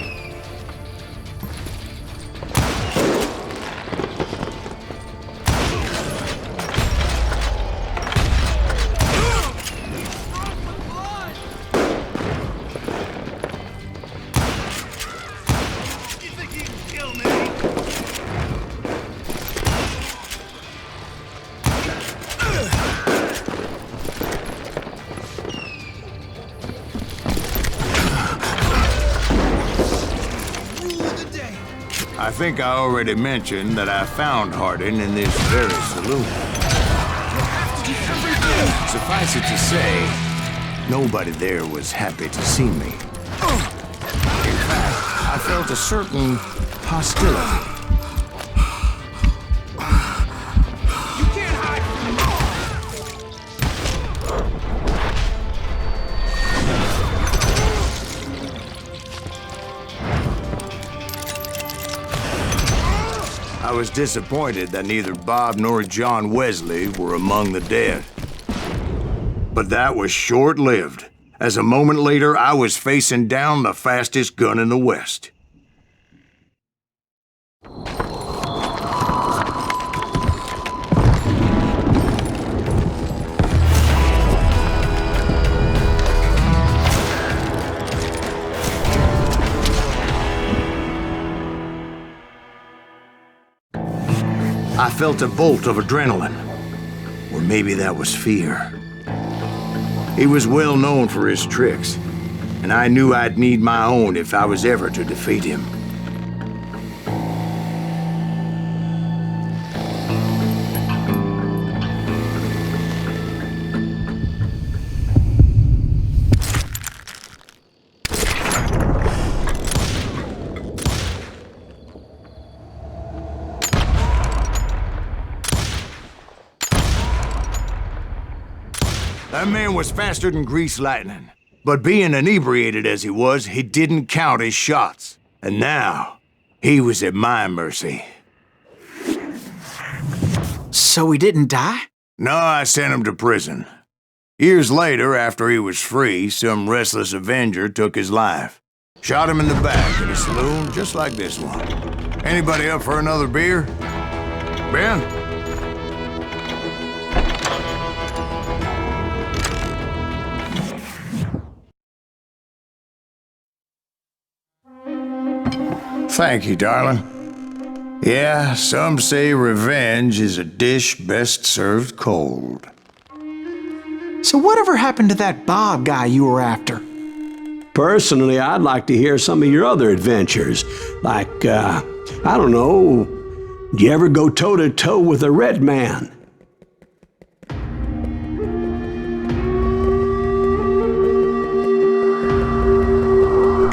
I think I already mentioned that I found Hardin in this very saloon. Suffice it to say, nobody there was happy to see me. In fact, I felt a certain hostility. You can't hide from the law! I was disappointed that neither Bob nor John Wesley were among the dead. But that was short-lived, as a moment later I was facing down the fastest gun in the West. I felt a bolt of adrenaline, or maybe that was fear. He was well known for his tricks, and I knew I'd need my own if I was ever to defeat him. That man was faster than greased lightning. But being inebriated as he was, he didn't count his shots. And now, he was at my mercy. So he didn't die? No, I sent him to prison. Years later, after he was free, some restless avenger took his life. Shot him in the back in a saloon just like this one. Anybody up for another beer? Ben? Thank you, darling. Yeah, some say revenge is a dish best served cold. So whatever happened to that Bob guy you were after? Personally, I'd like to hear some of your other adventures. Like, I don't know, did you ever go toe-to-toe with a red man?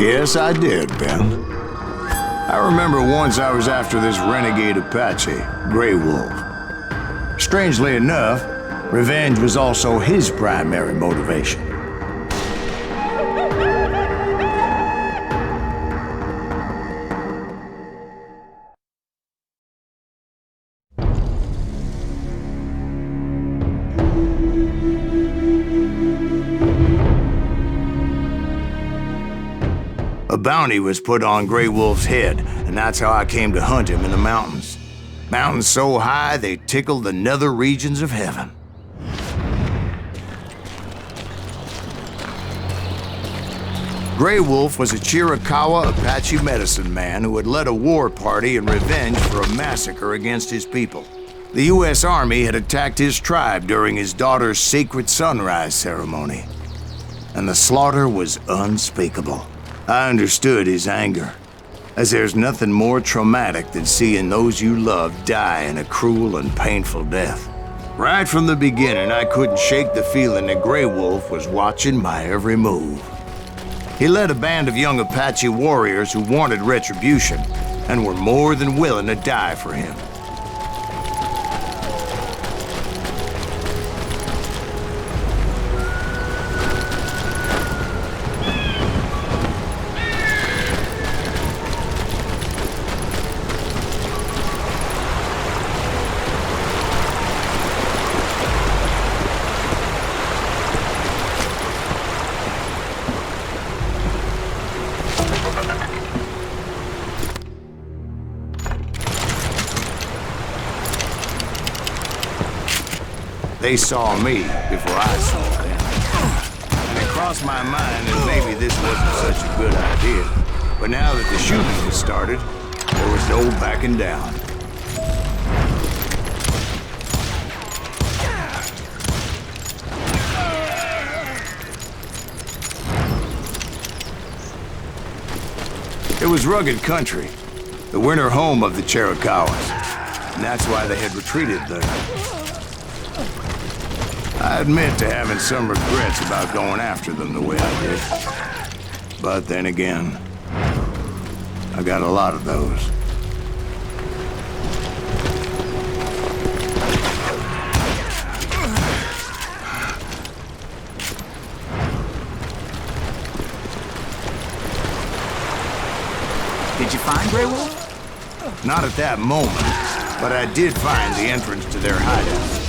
Yes, I did, Ben. I remember once I was after this renegade Apache, Grey Wolf. Strangely enough, revenge was also his primary motivation. A bounty was put on Grey Wolf's head, and that's how I came to hunt him in the mountains. Mountains so high they tickled the nether regions of heaven. Grey Wolf was a Chiricahua Apache medicine man who had led a war party in revenge for a massacre against his people. The U.S. Army had attacked his tribe during his daughter's sacred sunrise ceremony, and the slaughter was unspeakable. I understood his anger, as there's nothing more traumatic than seeing those you love die in a cruel and painful death. Right from the beginning, I couldn't shake the feeling that Grey Wolf was watching my every move. He led a band of young Apache warriors who wanted retribution and were more than willing to die for him. They saw me before I saw them. And it crossed my mind that maybe this wasn't such a good idea. But now that the shooting had started, there was no backing down. It was rugged country, the winter home of the Chiricahuas, and that's why they had retreated there. I admit to having some regrets about going after them the way I did. But then again, I got a lot of those. Did you find Grey Wolf? Not at that moment, but I did find the entrance to their hideout.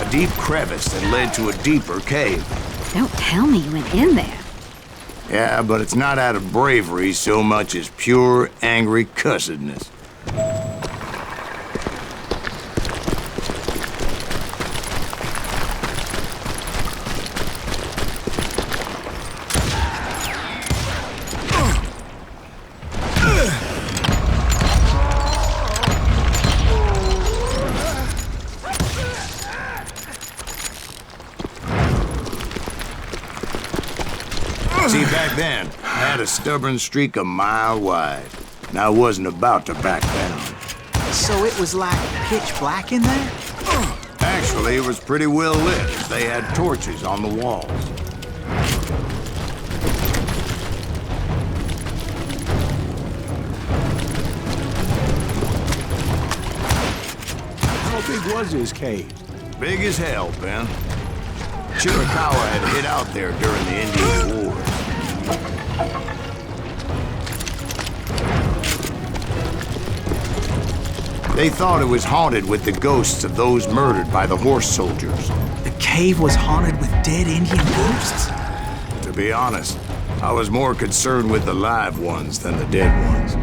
Deep crevice that led to a deeper cave. Don't tell me you went in there. Yeah, but it's not out of bravery so much as pure, angry cussedness. See, back then, I had a stubborn streak a mile wide, and I wasn't about to back down. So it was like pitch black in there? Actually, it was pretty well lit, as they had torches on the walls. How big was his cave? Big as hell, Ben. Chiricahua had hid out there during the Indian Wars. They thought it was haunted with the ghosts of those murdered by the horse soldiers. The cave was haunted with dead Indian ghosts? To be honest, I was more concerned with the live ones than the dead ones.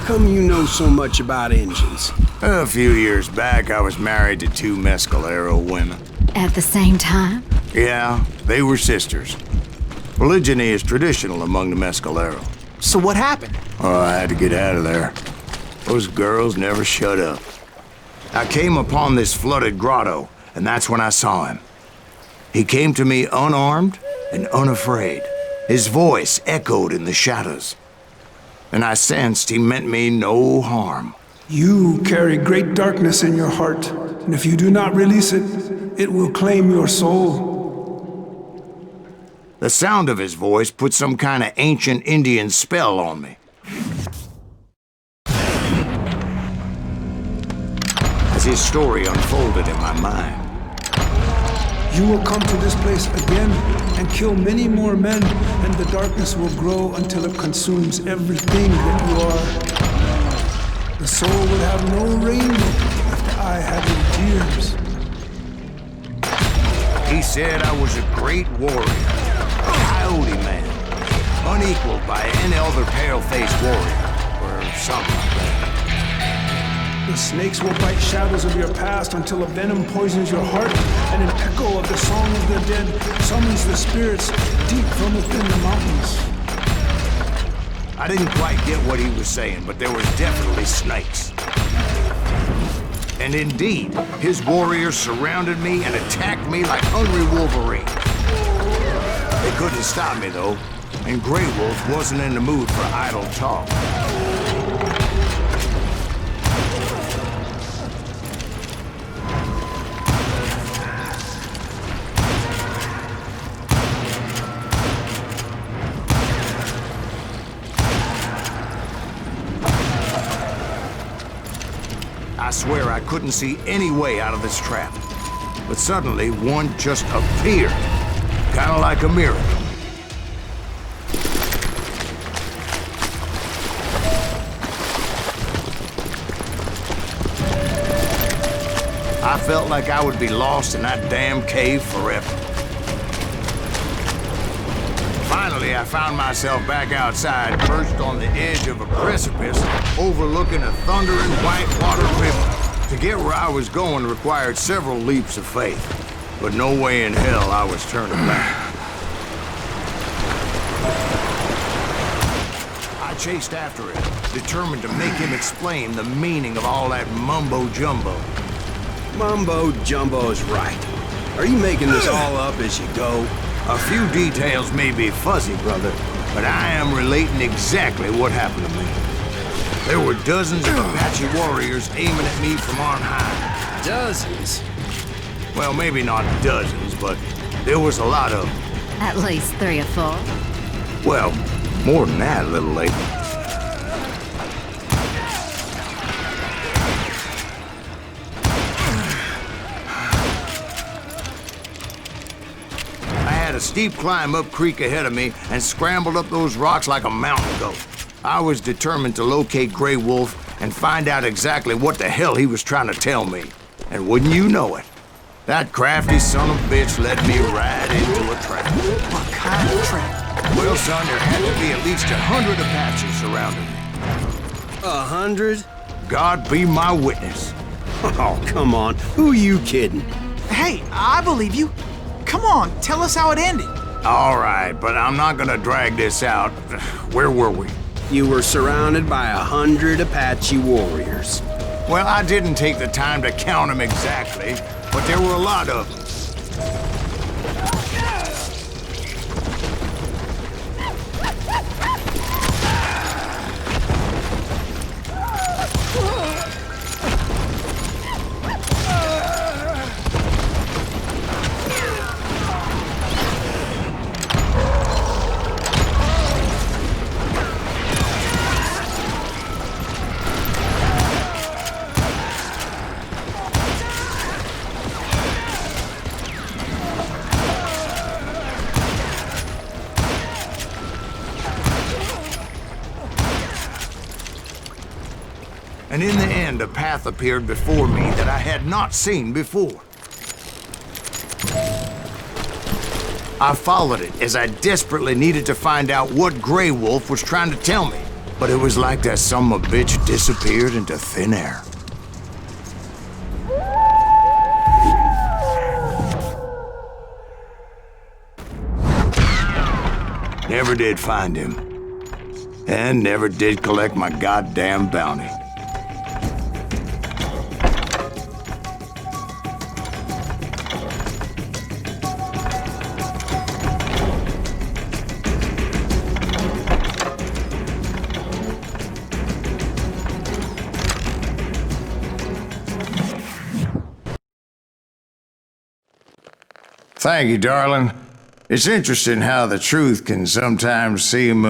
come you know so much about engines? A few years back, I was married to 2 Mescalero women. At the same time? Yeah, they were sisters. Polygyny is traditional among the Mescalero. So what happened? Oh, I had to get out of there. Those girls never shut up. I came upon this flooded grotto, and that's when I saw him. He came to me unarmed and unafraid. His voice echoed in the shadows. And I sensed he meant me no harm. You carry great darkness in your heart, and if you do not release it, it will claim your soul. The sound of his voice put some kind of ancient Indian spell on me. As his story unfolded in my mind, You will come to this place again and kill many more men, and the darkness will grow until it consumes everything that you are. The soul would have no rainbow after I had your tears. he said I was a great warrior, a coyote man, unequaled by any other pale-faced warrior, or something like that. The snakes will bite shadows of your past until a venom poisons your heart, and an echo of the song of the dead summons the spirits deep from within the mountains. I didn't quite get what he was saying, but there was definitely snakes. And indeed, his warriors surrounded me and attacked me like hungry wolverines. They couldn't stop me, though, and Grey Wolf wasn't in the mood for idle talk. I swear I couldn't see any way out of this trap. But suddenly, one just appeared. Kind of like a miracle. I felt like I would be lost in that damn cave forever. Finally, I found myself back outside, perched on the edge of a precipice, overlooking a thundering whitewater river. To get where I was going required several leaps of faith, but no way in hell I was turning back. I chased after him, determined to make him explain the meaning of all that mumbo-jumbo. Mumbo-jumbo's right. Are you making this all up as you go? A few details may be fuzzy, brother, but I am relating exactly what happened to me. There were dozens of Apache warriors aiming at me from on high. Dozens? Well, maybe not dozens, but there was a lot of them. At least 3 or 4. Well, more than that a little later. A steep climb up creek ahead of me and scrambled up those rocks like a mountain goat. I was determined to locate Grey Wolf and find out exactly what the hell he was trying to tell me. And wouldn't you know it, that crafty son of a bitch led me right into a trap. What kind of trap? Well, son, there had to be at least 100 Apaches surrounding me. 100? God be my witness. Oh, come on. Who are you kidding? Hey, I believe you. Come on, tell us how it ended. All right, but I'm not gonna drag this out. Where were we? You were surrounded by 100 Apache warriors. Well, I didn't take the time to count them exactly, but there were a lot of them. And in the end, a path appeared before me that I had not seen before. I followed it as I desperately needed to find out what Grey Wolf was trying to tell me. but it was like that son of a bitch disappeared into thin air. Never did find him. And never did collect my goddamn bounty. Thank you, darling. It's interesting how the truth can sometimes seem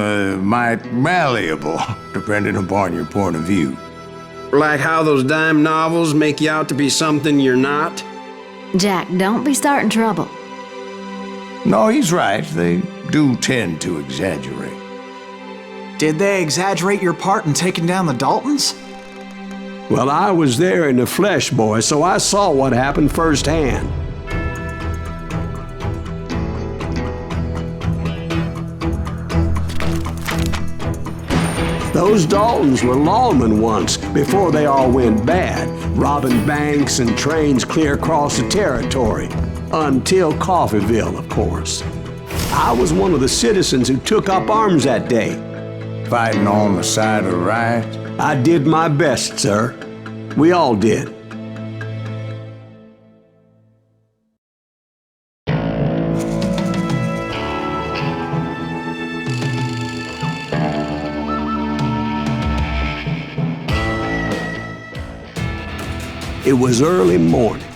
might malleable, depending upon your point of view. Like how those dime novels make you out to be something you're not? Jack, don't be starting trouble. No, he's right. They do tend to exaggerate. Did they exaggerate your part in taking down the Daltons? Well, I was there in the flesh, boy, so I saw what happened firsthand. Those Daltons were lawmen once, before they all went bad, robbing banks and trains clear across the territory. Until Coffeeville, of course. I was one of the citizens who took up arms that day. Fighting on the side of right? I did my best, sir. We all did. It was early morning.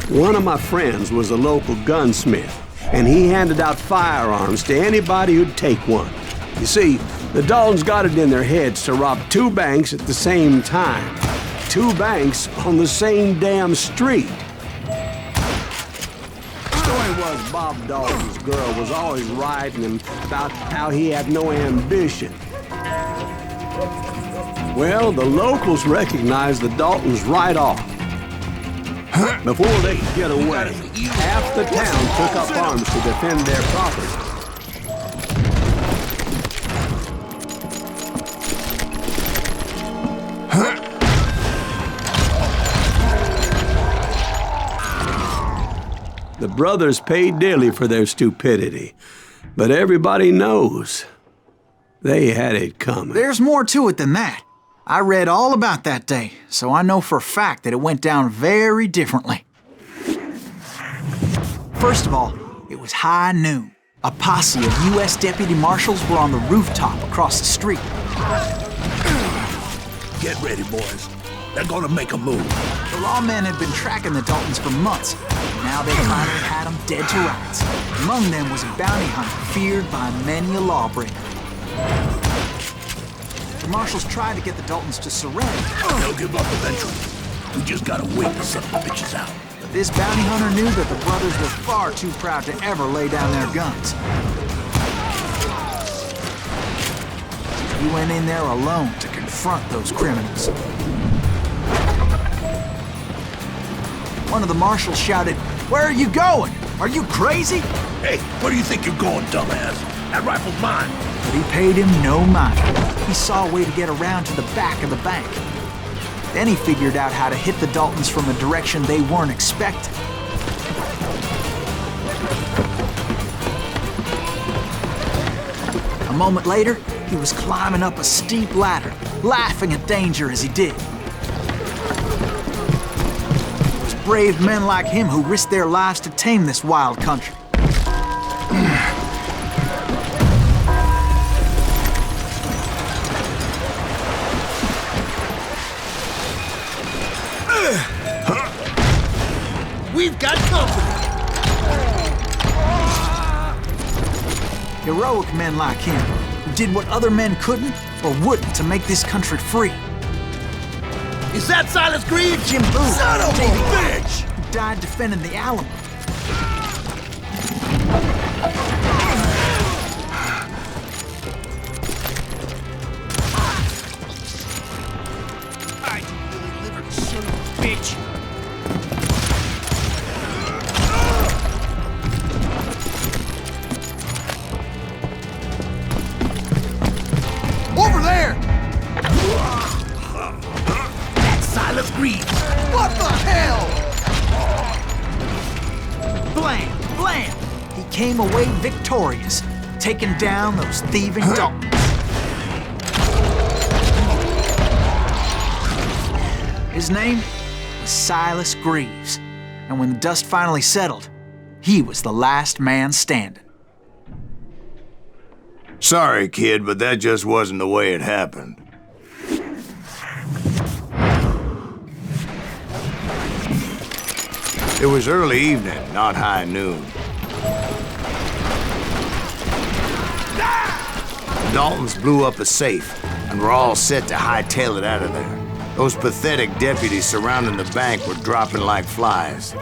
One of my friends was a local gunsmith, and he handed out firearms to anybody who'd take one. You see, the Daltons got it in their heads to rob 2 banks at the same time. 2 banks on the same damn street. The story was Bob Dalton's girl was always writing him about how he had no ambition. Well, the locals recognized the Daltons right off. Before they could get away, half the town took up arms to defend their property. The brothers paid dearly for their stupidity, but everybody knows they had it coming. There's more to it than that. I read all about that day, so I know for a fact that it went down very differently. First of all, it was high noon. A posse of U.S. deputy marshals were on the rooftop across the street. Get ready, boys. They're gonna make a move. The lawmen had been tracking the Daltons for months. Now they finally had them dead to rights. Among them was a bounty hunter feared by many a lawbreaker. The marshals tried to get the Daltons to surrender. They'll give up eventually. We just gotta wait to set the bitches out. But this bounty hunter knew that the brothers were far too proud to ever lay down their guns. He went in there alone to confront those criminals. One of the marshals shouted, "Where are you going? Are you crazy?" Hey, where do you think you're going, dumbass? That rifle's mine. But he paid him no mind. He saw a way to get around to the back of the bank. Then he figured out how to hit the Daltons from a direction they weren't expecting. A moment later, he was climbing up a steep ladder, laughing at danger as he did. It was brave men like him who risked their lives to tame this wild country. We've got company. Heroic men like him, who did what other men couldn't or wouldn't to make this country free. Is that Silas Green? Jim Boo, Son of a Davey bitch! who died defending the Alamo. I delivered, son of a bitch. Over there! came away victorious, taking down those thieving Daltons. His name was Silas Greaves, and when the dust finally settled, he was the last man standing. Sorry, kid, but that just wasn't the way it happened. It was early evening, not high noon. The Daltons blew up a safe, and were all set to hightail it out of there. Those pathetic deputies surrounding the bank were dropping like flies.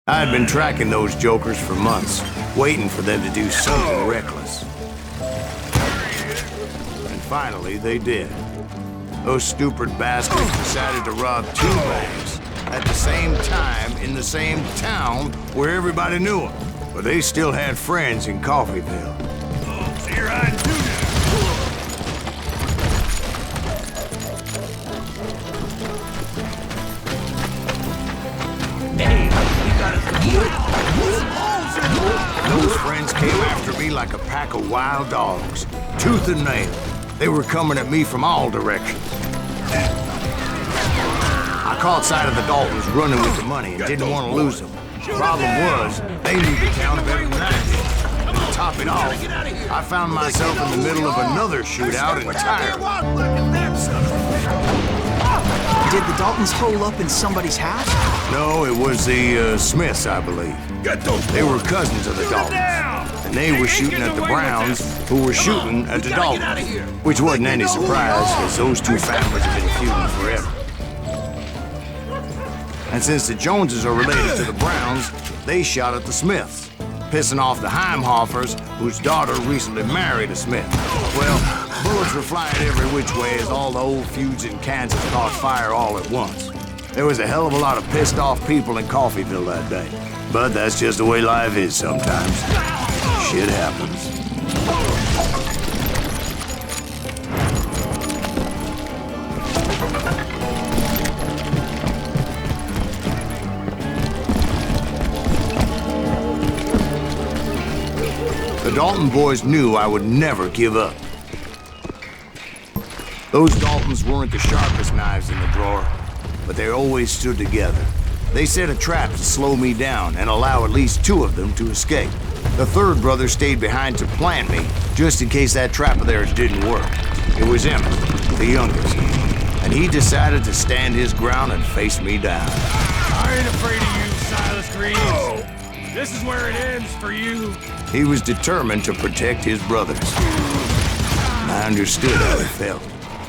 I had been tracking those jokers for months, waiting for them to do something reckless. And finally, they did. Those stupid bastards decided to rob 2 banks at the same time in the same town where everybody knew them. But they still had friends in Coffeyville. Oh, so you're hiding too now. Those friends came after me like a pack of wild dogs, tooth and nail. They were coming at me from all directions. I caught sight of the Daltons running with the money and didn't want to lose them. Problem was, they knew the town better than I did. To top it off, I found myself in the middle of another shootout entirely. Did the Daltons hole up in somebody's house? No, it was the Smiths, I believe. They were cousins of the Daltons, and they were shooting at the Browns, who were shooting at the Daltons, which wasn't any surprise, because those 2 families have been feuding forever. And since the Joneses are related to the Browns, they shot at the Smiths, pissing off the Heimhoffers, whose daughter recently married a Smith. Well, bullets were flying every which way as all the old feuds in Kansas caught fire all at once. There was a hell of a lot of pissed off people in Coffeyville that day. But that's just the way life is sometimes. Shit happens. The Dalton boys knew I would never give up. Those Daltons weren't the sharpest knives in the drawer, but they always stood together. They set a trap to slow me down and allow at least 2 of them to escape. The 3rd brother stayed behind to plant me, just in case that trap of theirs didn't work. It was Emmett, the youngest, and he decided to stand his ground and face me down. I ain't afraid of you, Silas Greaves. Oh. This is where it ends for you. He was determined to protect his brothers. I understood how he felt.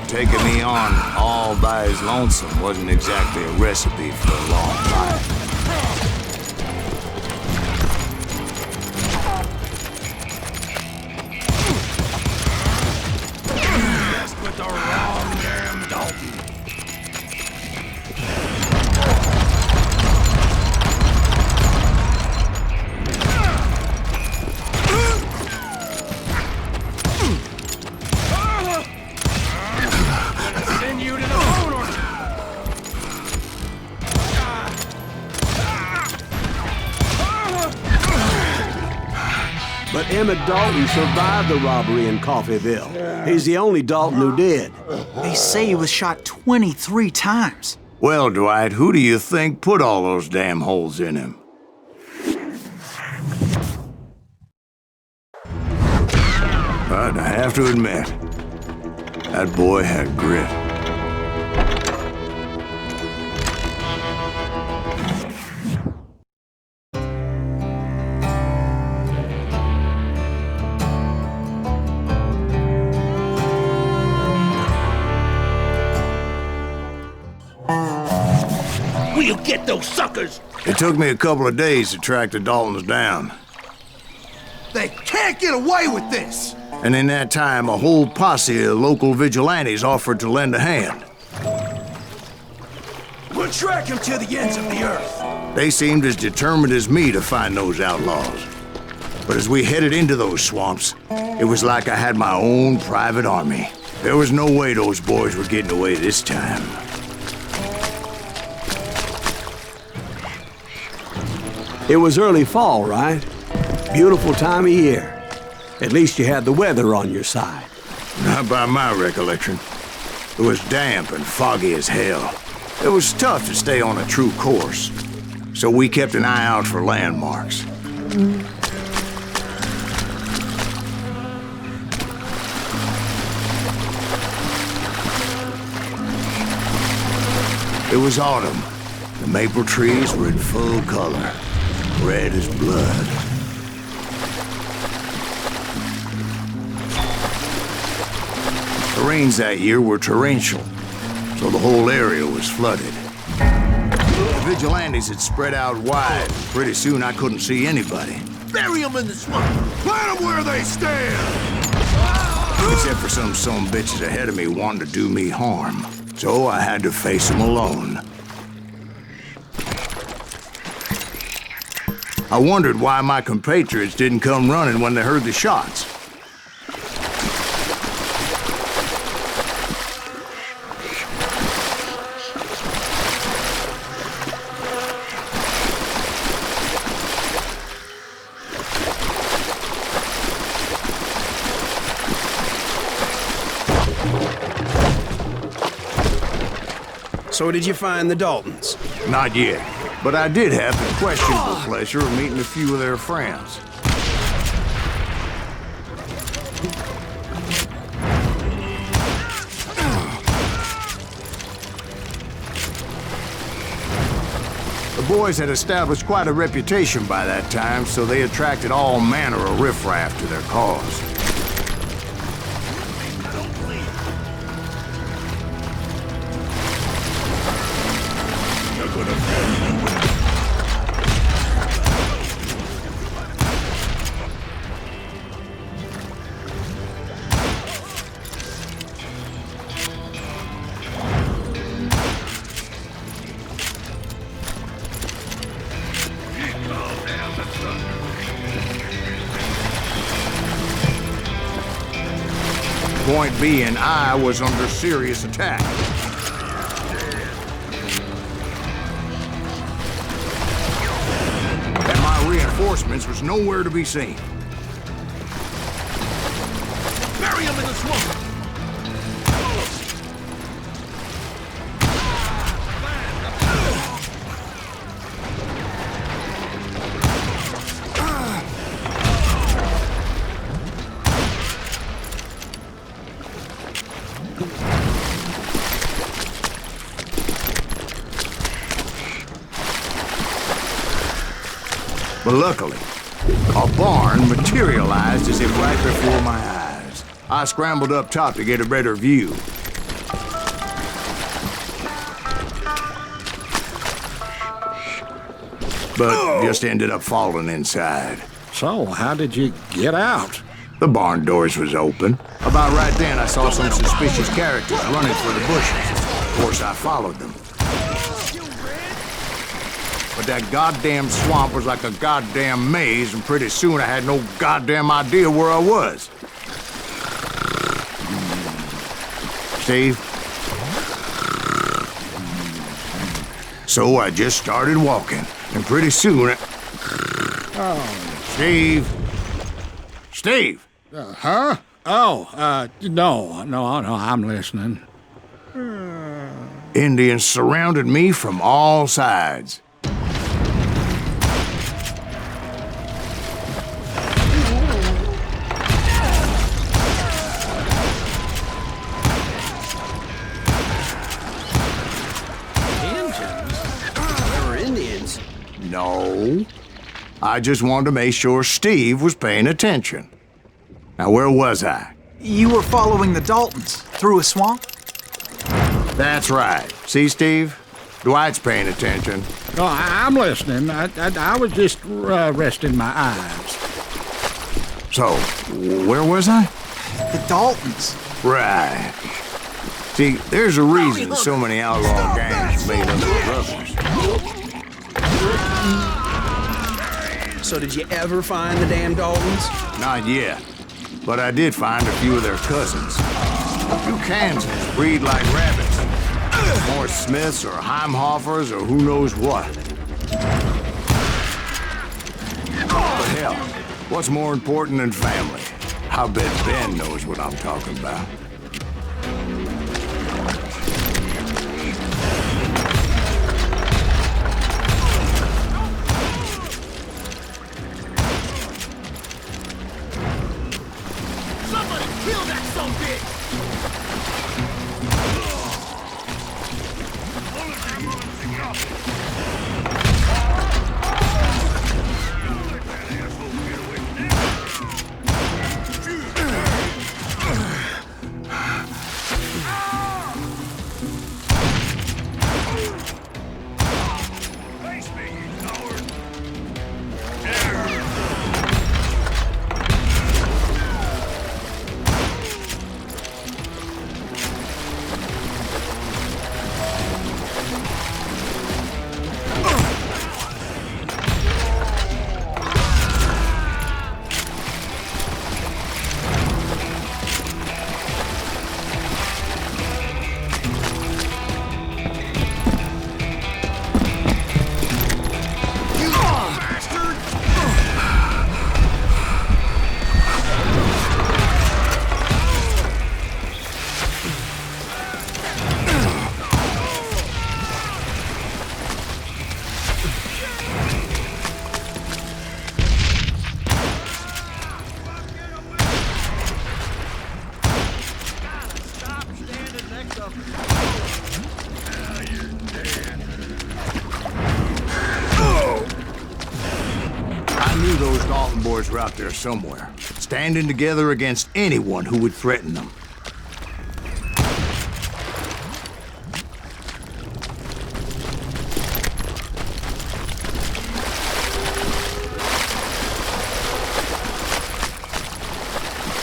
Taking me on all by his lonesome wasn't exactly a recipe for a long life. Messed with the wrong damn Dalton. But Emmett Dalton survived the robbery in Coffeyville. He's the only Dalton who did. They say he was shot 23 times. Well, Dwight, who do you think put all those damn holes in him? But I have to admit, that boy had grit. We'll get those suckers! It took me a couple of days to track the Daltons down. They can't get away with this! And in that time, a whole posse of local vigilantes offered to lend a hand. We'll track him to the ends of the earth. They seemed as determined as me to find those outlaws. But as we headed into those swamps, it was like I had my own private army. There was no way those boys were getting away this time. It was early fall, right? Beautiful time of year. At least you had the weather on your side. Not by my recollection. It was damp and foggy as hell. It was tough to stay on a true course, so we kept an eye out for landmarks. It was autumn. The maple trees were in full color, red as blood. The rains that year were torrential, so the whole area was flooded. The vigilantes had spread out wide. Pretty soon I couldn't see anybody. Bury them in the swamp. Plant them where they stand. Except for some bitches ahead of me wanting to do me harm. So I had to face them alone. I wondered why my compatriots didn't come running when they heard the shots. So did you find the Daltons? Not yet, but I did have the questionable pleasure of meeting a few of their friends. The boys had established quite a reputation by that time, so they attracted all manner of riffraff to their cause. Point being, I was under serious attack. And my reinforcements was nowhere to be seen. Bury them in the swamp. But luckily, a barn materialized as if right before my eyes. I scrambled up top to get a better view. But just ended up falling inside. So, how did you get out? The barn doors was open. About right then, I saw some suspicious characters running for the bushes. Of course, I followed them. But that goddamn swamp was like a goddamn maze, and pretty soon I had no goddamn idea where I was. Steve? So I just started walking, and pretty soon Steve? Steve! Huh? Oh, no, I'm listening. Indians surrounded me from all sides. No. I just wanted to make sure Steve was paying attention. Now, where was I? You were following the Daltons through a swamp? That's right. See, Steve? Dwight's paying attention. Oh, I'm listening. I was just resting my eyes. So, where was I? The Daltons. Right. See, there's a reason so many outlaw gangs made up their brothers. So did you ever find the damn Daltons? Not yet. But I did find a few of their cousins. Two Kansans breed like rabbits. More Smiths or Heimhoffers or who knows what. But hell, what's more important than family? I bet Ben knows what I'm talking about. Somebody kill that sumbitch! Those Dalton boys were out there somewhere, standing together against anyone who would threaten them.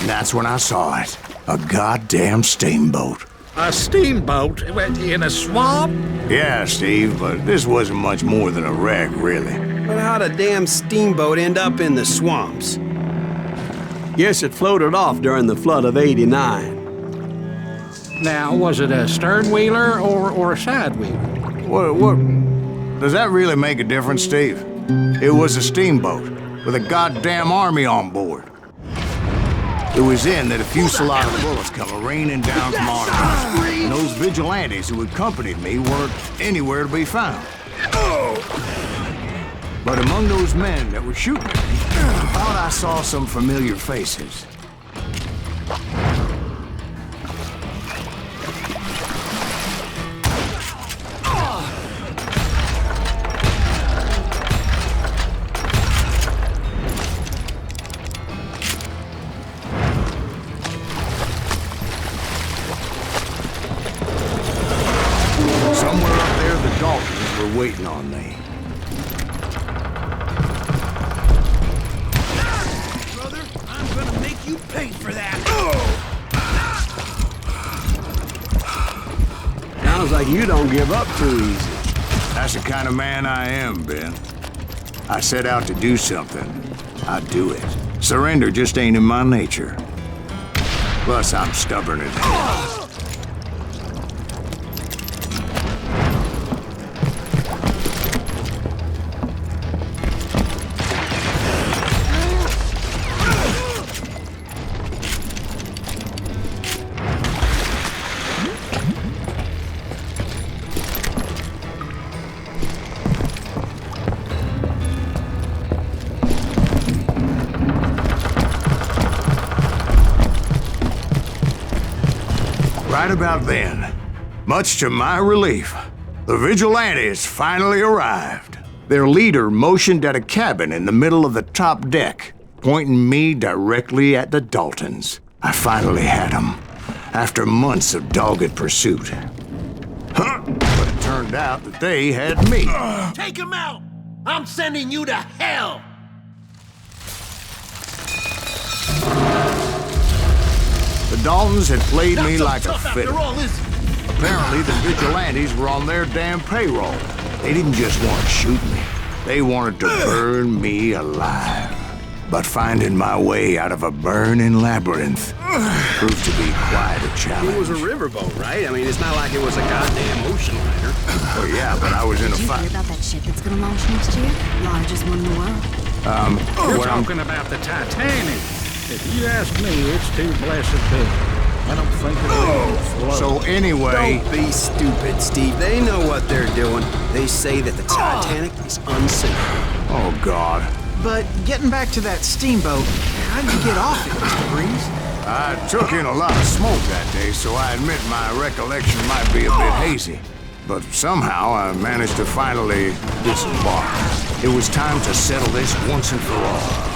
And that's when I saw it. A goddamn steamboat. A steamboat went in a swamp? Yeah, Steve, but this wasn't much more than a wreck, really. But how'd a damn steamboat end up in the swamps? Guess it floated off during the flood of '89. Now, was it a stern-wheeler or a side-wheeler? What? Does that really make a difference, Steve? It was a steamboat with a goddamn army on board. It was then that a fusillade of bullets come raining down from our guns, and those vigilantes who accompanied me weren't anywhere to be found. But among those men that were shooting at me, I thought I saw some familiar faces. Somewhere up there, the Daltons were waiting on me. You paid for that! Sounds like you don't give up too easy. That's the kind of man I am, Ben. I set out to do something. I do it. Surrender just ain't in my nature. Plus, I'm stubborn as hell. Right about then, much to my relief, the vigilantes finally arrived. Their leader motioned at a cabin in the middle of the top deck, pointing me directly at the Daltons. I finally had them, after months of dogged pursuit. But it turned out that they had me. Take him out! I'm sending you to hell! The Daltons had played me like a fiddle. After all, is Apparently, the vigilantes were on their damn payroll. They didn't just want to shoot me. They wanted to burn me alive. But finding my way out of a burning labyrinth proved to be quite a challenge. It was a riverboat, right? I mean, it's not like it was a goddamn ocean liner. Well, yeah, but I was in a Did you fight. hear about that ship that's gonna launch next year? Largest one in the world. You're What I'm talking about the Titanic. If you ask me, it's too blessed big. I don't think it is. So anyway, Don't be stupid, Steve. They know what they're doing. They say that the Titanic is unsinkable. oh God. But getting back to that steamboat, how'd you get off it, Mr. Breeze? I took in a lot of smoke that day, so I admit my recollection might be a bit hazy. But somehow I managed to finally disembark. It was time to settle this once and for all.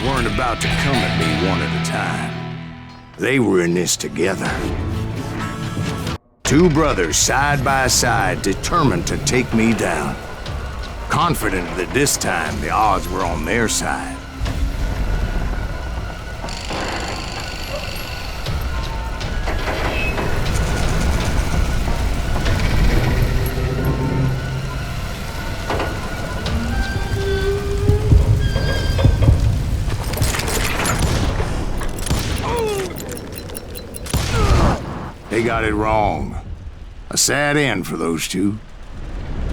Weren't about to come at me one at a time. They were in this together. Two brothers side by side, determined to take me down. Confident that this time the odds were on their side. They got it wrong. A sad end for those two.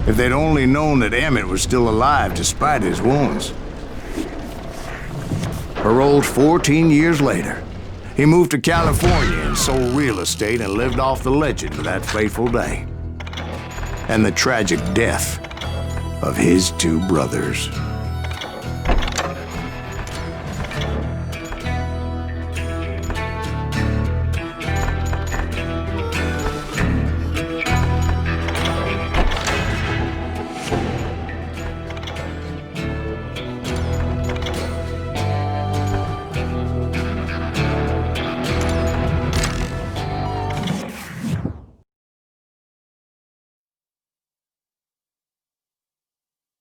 If they'd only known that Emmett was still alive despite his wounds. Paroled 14 years later, he moved to California and sold real estate and lived off the legend of that fateful day. And the tragic death of his two brothers.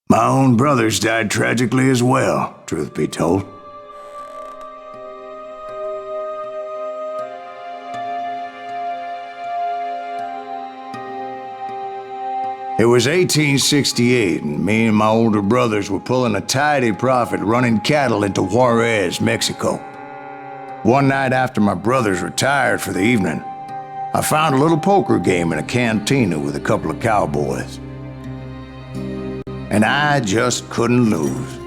My own brothers died tragically as well, truth be told. It was 1868, and me and my older brothers were pulling a tidy profit running cattle into Juarez, Mexico. One night after my brothers retired for the evening, I found a little poker game in a cantina with a couple of cowboys. And I just couldn't lose.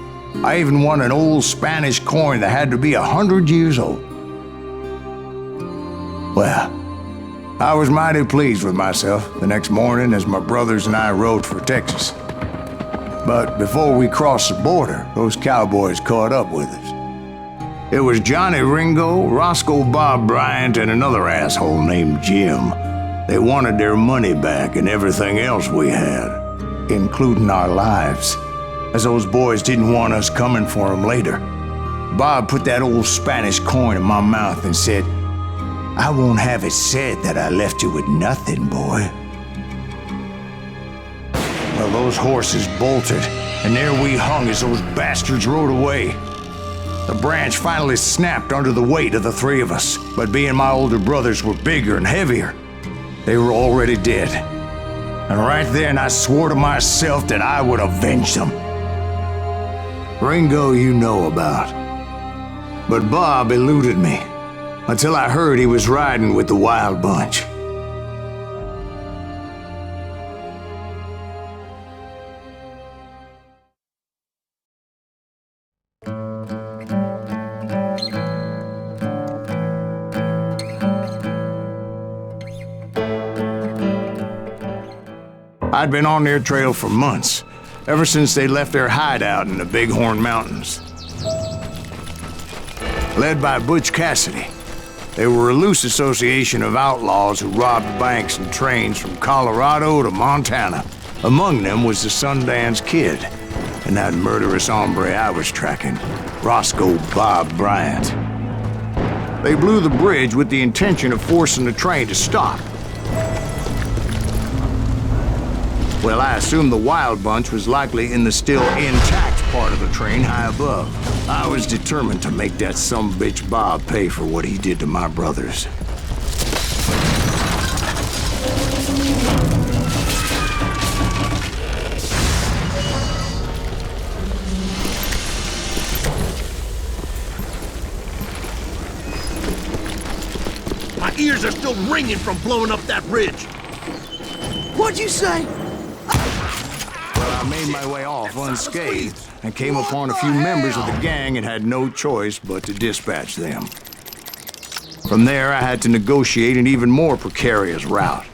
I even won an old Spanish coin that had to be 100 years old. Well, I was mighty pleased with myself the next morning as my brothers and I rode for Texas. But before we crossed the border, those cowboys caught up with us. It was Johnny Ringo, Roscoe Bob Bryant, and another asshole named Jim. They wanted their money back and everything else we had, including our lives, as those boys didn't want us coming for them later. Bob put that old Spanish coin in my mouth and said, "I won't have it said that I left you with nothing, boy." Well, those horses bolted, and there we hung as those bastards rode away. The branch finally snapped under the weight of the three of us, but being my older brothers were bigger and heavier, they were already dead. And right then I swore to myself that I would avenge them. Ringo you know about. But Bob eluded me until I heard he was riding with the Wild Bunch. I'd been on their trail for months, ever since they left their hideout in the Bighorn Mountains. led by Butch Cassidy. They were a loose association of outlaws who robbed banks and trains from Colorado to Montana. Among them was the Sundance Kid and that murderous hombre I was tracking, Roscoe Bob Bryant. They blew the bridge with the intention of forcing the train to stop. Well, I assumed the Wild Bunch was likely in the still intact part of the train high above. I was determined to make that sumbitch Bob pay for what he did to my brothers. My ears are still ringing from blowing up that bridge. What'd you say? Well, I made my way off unscathed and came upon a few members of the gang and had no choice but to dispatch them. From there, I had to negotiate an even more precarious route.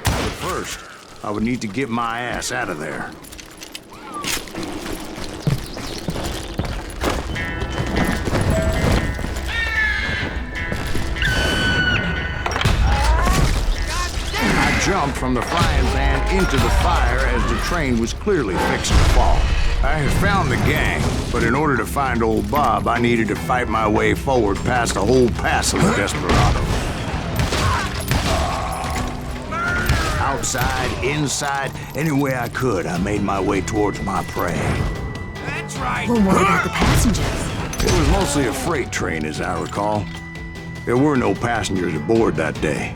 But first, I would need to get my ass out of there. Jumped from the frying pan into the fire as the train was clearly fixing to fall. I had found the gang, but in order to find old Bob, I needed to fight my way forward past a whole passel of desperados. Outside, inside, any way I could, I made my way towards my prey. That's right. Well, what about the passengers? It was mostly a freight train, as I recall. There were no passengers aboard that day.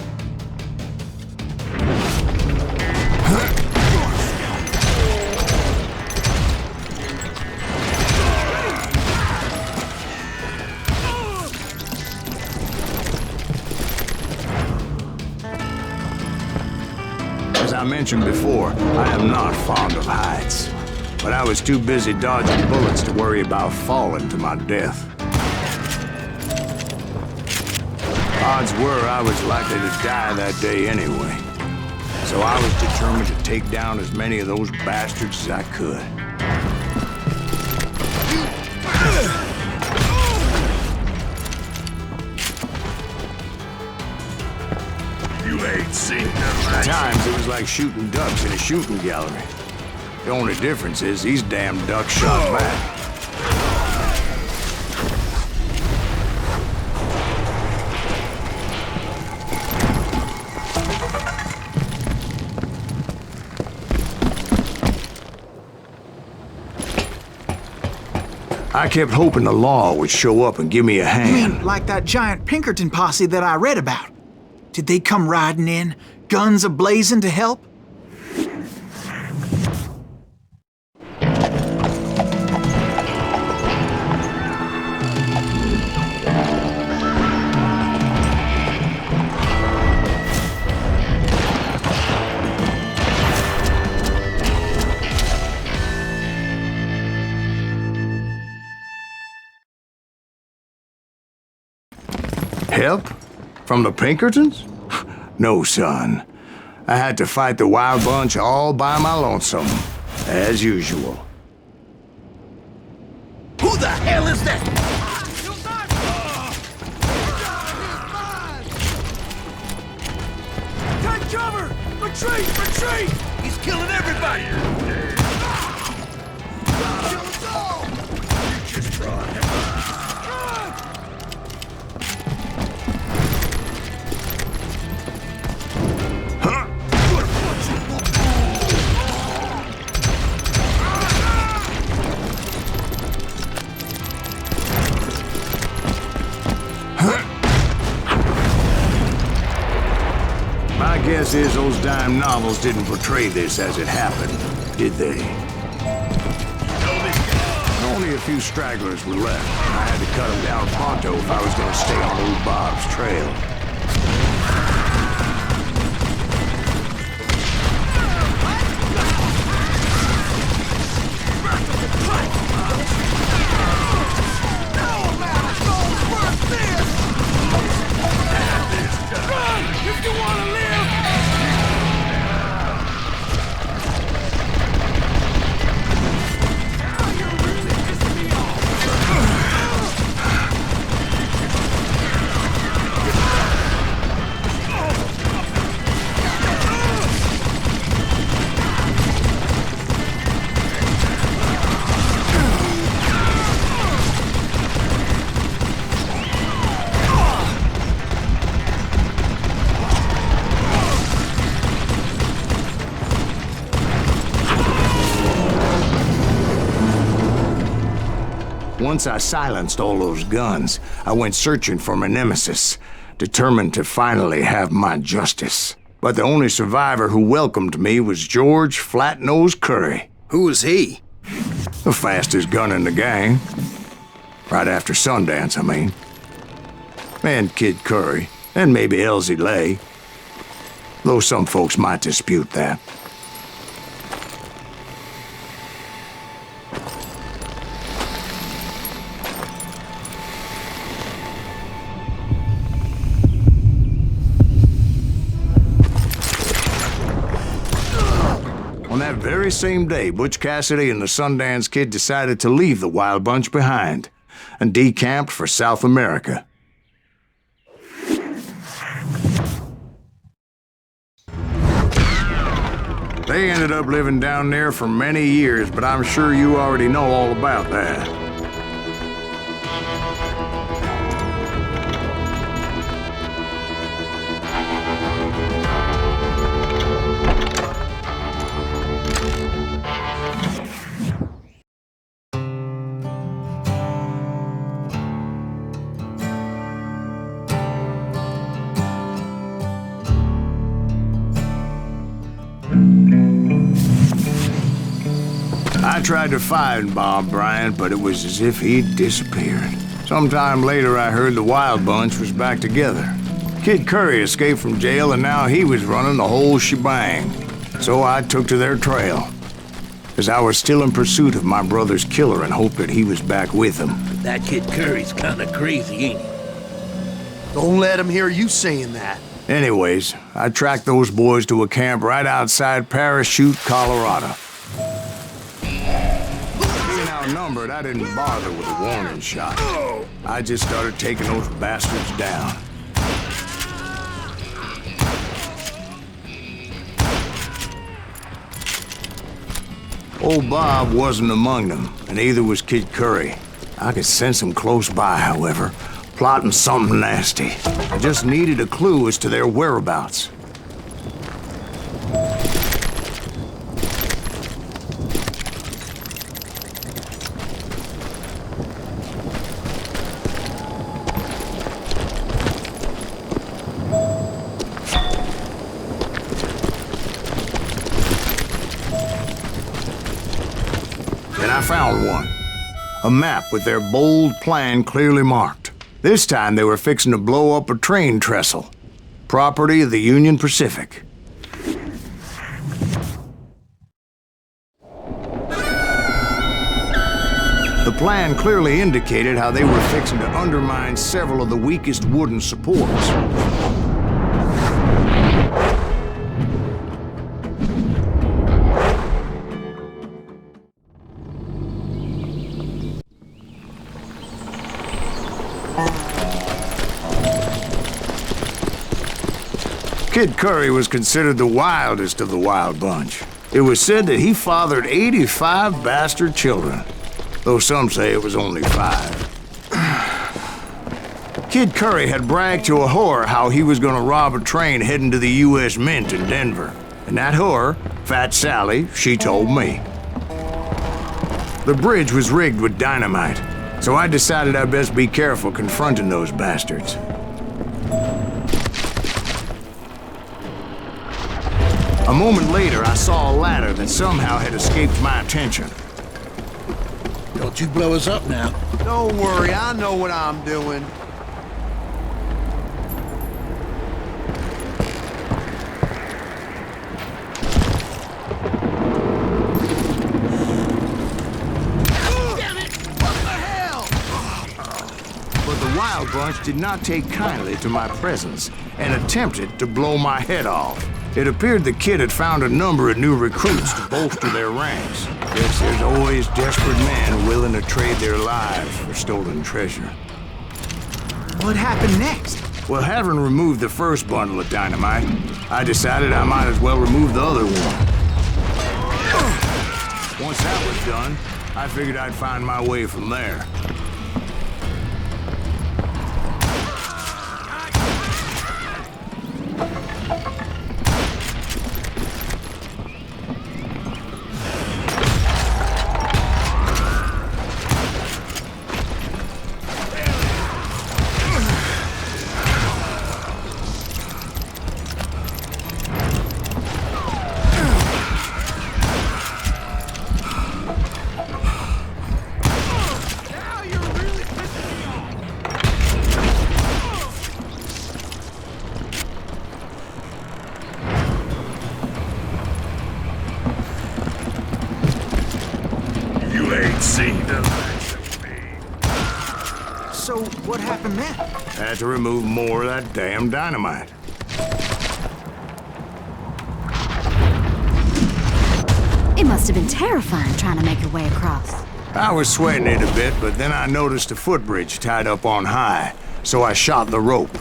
As I mentioned before, I am not fond of heights, but I was too busy dodging bullets to worry about falling to my death. Odds were I was likely to die that day anyway, so I was determined to take down as many of those bastards as I could. You ain't seen them. At times, it was like shooting ducks in a shooting gallery. The only difference is these damn ducks shot back. I kept hoping the law would show up and give me a You hand. mean like that giant Pinkerton posse that I read about? Did they come riding in, guns a-blazing to help? Help? From the Pinkertons? No, son. I had to fight the Wild Bunch all by my lonesome, as usual. Who the hell is that? Take cover! Retreat! Retreat! He's killing everybody! Kill us all! You just run! My guess is those dime novels didn't portray this as it happened, did they? Only a few stragglers were left. I had to cut them down pronto if I was going to stay on old Bob's trail. If you want to live! once I silenced all those guns, I went searching for my nemesis, determined to finally have my justice. But the only survivor who welcomed me was George Flat-Nose Curry. Who was he? The fastest gun in the gang. Right after Sundance, I mean. And Kid Curry, and maybe Elsie Lay. Though some folks might dispute that. On that very same day, Butch Cassidy and the Sundance Kid decided to leave the Wild Bunch behind and decamped for South America. They ended up living down there for many years, but I'm sure you already know all about that. I tried to find Bob Bryant, but it was as if he'd disappeared. Sometime later, I heard the Wild Bunch was back together. Kid Curry escaped from jail, and now he was running the whole shebang. So I took to their trail, as I was still in pursuit of my brother's killer and hoped that he was back with him. That Kid Curry's kind of crazy, ain't he? Don't let him hear you saying that. Anyways, I tracked those boys to a camp right outside Parachute, Colorado. Being outnumbered, I didn't bother with a warning shot. I just started taking those bastards down. Old Bob wasn't among them, and neither was Kid Curry. I could sense him close by, however, plotting something nasty. I just needed a clue as to their whereabouts. And I found one. A map with their bold plan clearly marked. This time they were fixing to blow up a train trestle. Property of the Union Pacific. The plan clearly indicated how they were fixing to undermine several of the weakest wooden supports. Kid Curry was considered the wildest of the Wild Bunch. It was said that he fathered 85 bastard children, though some say it was only 5. Kid Curry had bragged to a whore how he was going to rob a train heading to the U.S. Mint in Denver. And that whore, Fat Sally, she told me. The bridge was rigged with dynamite, so I decided I'd best be careful confronting those bastards. A moment later, I saw a ladder that somehow had escaped my attention. Don't you blow us up now. Don't worry, I know what I'm doing. Damn it! What the hell? But the Wild Bunch did not take kindly to my presence and attempted to blow my head off. It appeared the kid had found a number of new recruits to bolster their ranks. Guess there's always desperate men willing to trade their lives for stolen treasure. What happened next? Well, having removed the first bundle of dynamite, I decided I might as well remove the other one. Once that was done, I figured I'd find my way from there. So, what happened then? Had to remove more of that damn dynamite. It must have been terrifying trying to make your way across. I was sweating it a bit, but then I noticed a footbridge tied up on high, so I shot the rope.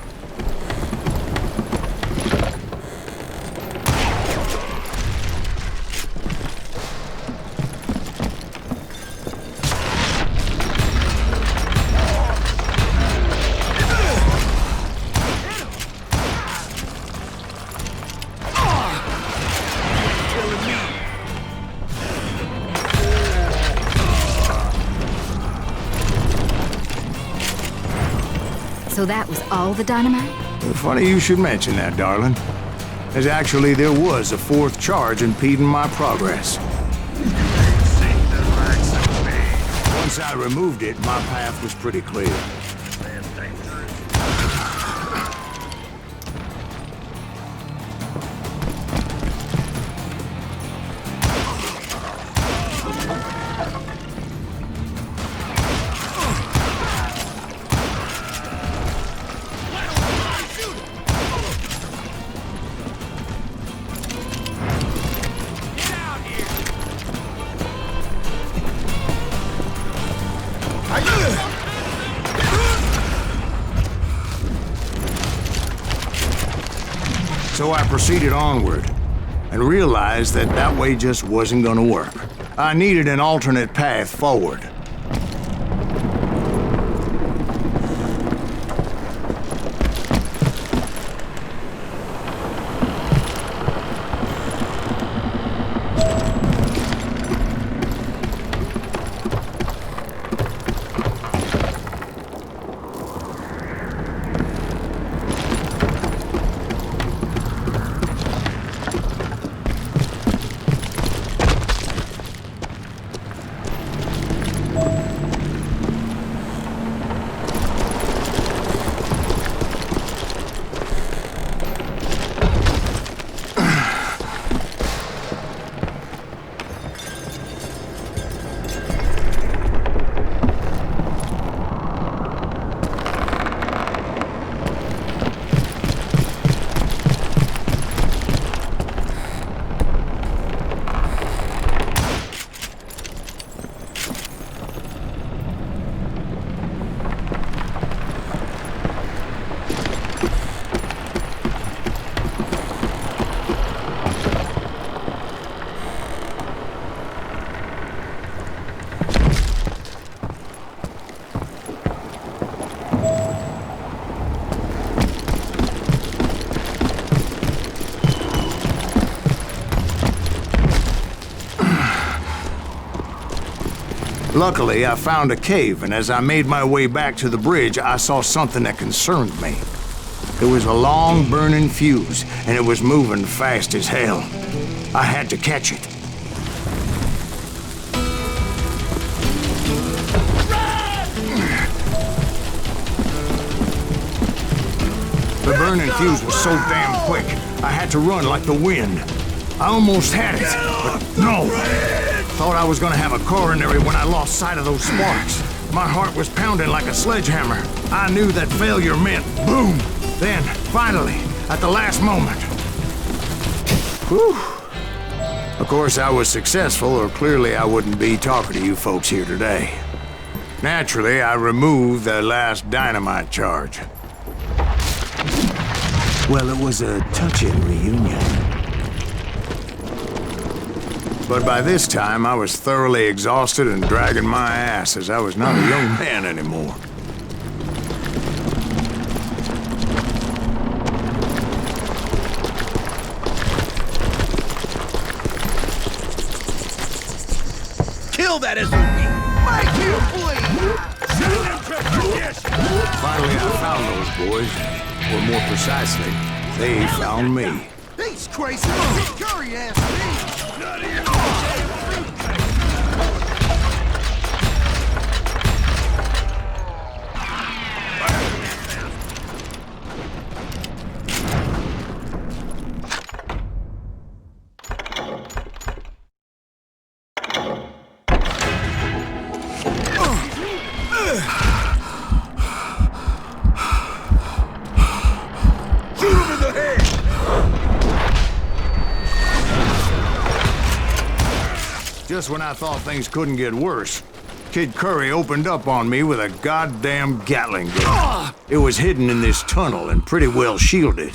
So that was all the dynamite? Funny you should mention that, darling. As actually there was a fourth charge impeding my progress. Once I removed it, my path was pretty clear. So I proceeded onward, and realized that that way just wasn't gonna work. I needed an alternate path forward. Luckily, I found a cave, and as I made my way back to the bridge, I saw something that concerned me. It was a long, burning fuse, and it was moving fast as hell. I had to catch it. The burning fuse was so damn quick, I had to run like the wind. I almost had it, but no. Thought I was gonna have a coronary when I lost sight of those sparks. My heart was pounding like a sledgehammer. I knew that failure meant boom. Then, finally, at the last moment. Whew. Of course, I was successful, or clearly I wouldn't be talking to you folks here today. Naturally, I removed the last dynamite charge. Well, it was a touching reunion. But by this time, I was thoroughly exhausted and dragging my ass as I was not a young man anymore. Kill that SOB! Make him bleed! Send him to perdition! Finally, I found those boys. Or more precisely, they found me. These crazy little curry ass thieves! None of your just when I thought things couldn't get worse, Kid Curry opened up on me with a goddamn Gatling gun. It was hidden in this tunnel and pretty well shielded.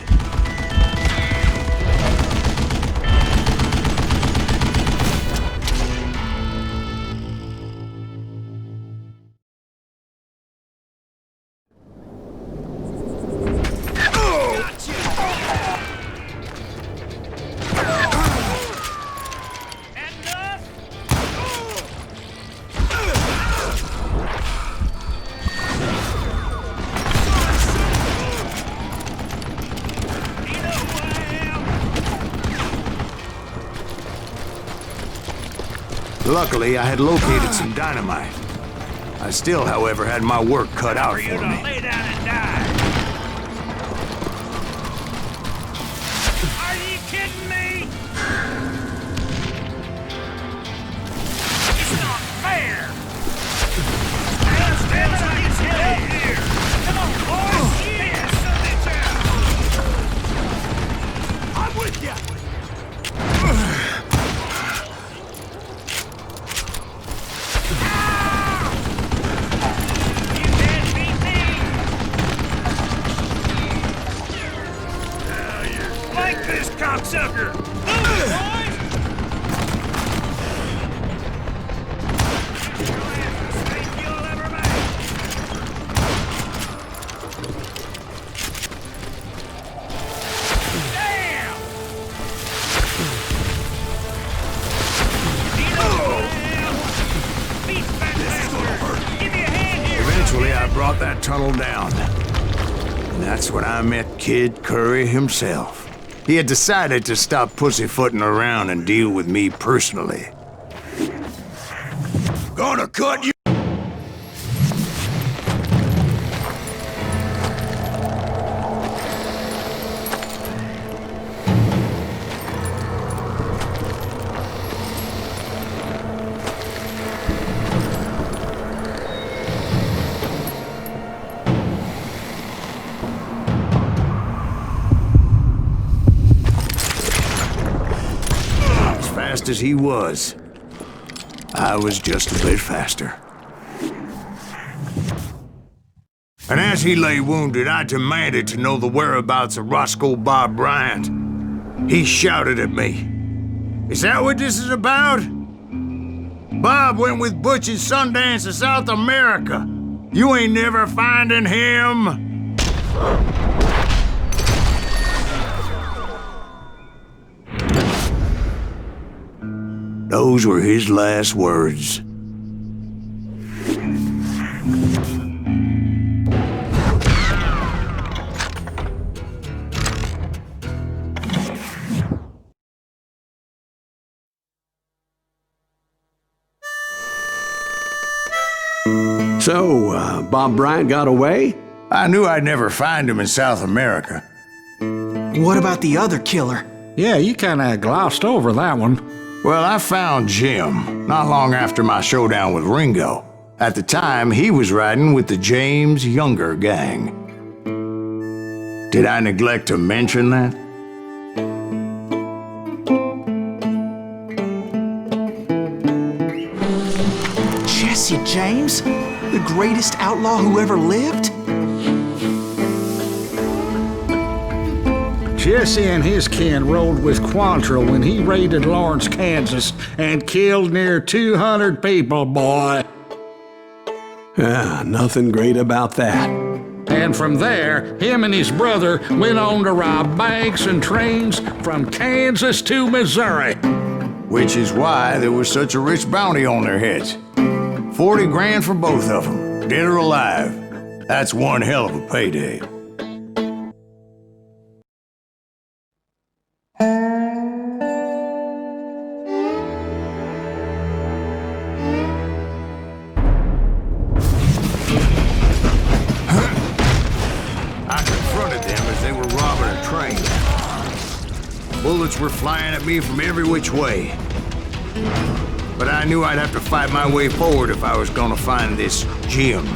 Luckily, I had located some dynamite. I still, however, had my work cut out for me. Lay down and die. Are you kidding me? It's not fair. Everybody's here. Come on, boys. Here, sort this out. I'm with you. Cocksucker! Move it, boys! Mistake you'll ever make. Damn! Beat bastard! Give me a hand here! Eventually, I brought that tunnel down. And that's when I met Kid Curry himself. He had decided to stop pussyfooting around and deal with me personally. Gonna cut you! As he was, I was just a bit faster. And as he lay wounded, I demanded to know the whereabouts of Roscoe Bob Bryant. He shouted at me, "Is that what this is about? Bob went with Butch and Sundance to South America. You ain't never finding him." Those were his last words. So, Bob Bryant got away? I knew I'd never find him in South America. What about the other killer? Yeah, you kinda glossed over that one. Well, I found Jim not long after my showdown with Ringo. At the time, he was riding with the James Younger gang. Did I neglect to mention that? Jesse James? The greatest outlaw who ever lived? Jesse and his kin rode with Quantrill when he raided Lawrence, Kansas, and killed near 200 people, boy. Nothing great about that. And from there, him and his brother went on to rob banks and trains from Kansas to Missouri. Which is why there was such a rich bounty on their heads. 40 grand for both of them, dead or alive. That's one hell of a payday. Bullets were flying at me from every which way. But I knew I'd have to fight my way forward if I was gonna find this Jim.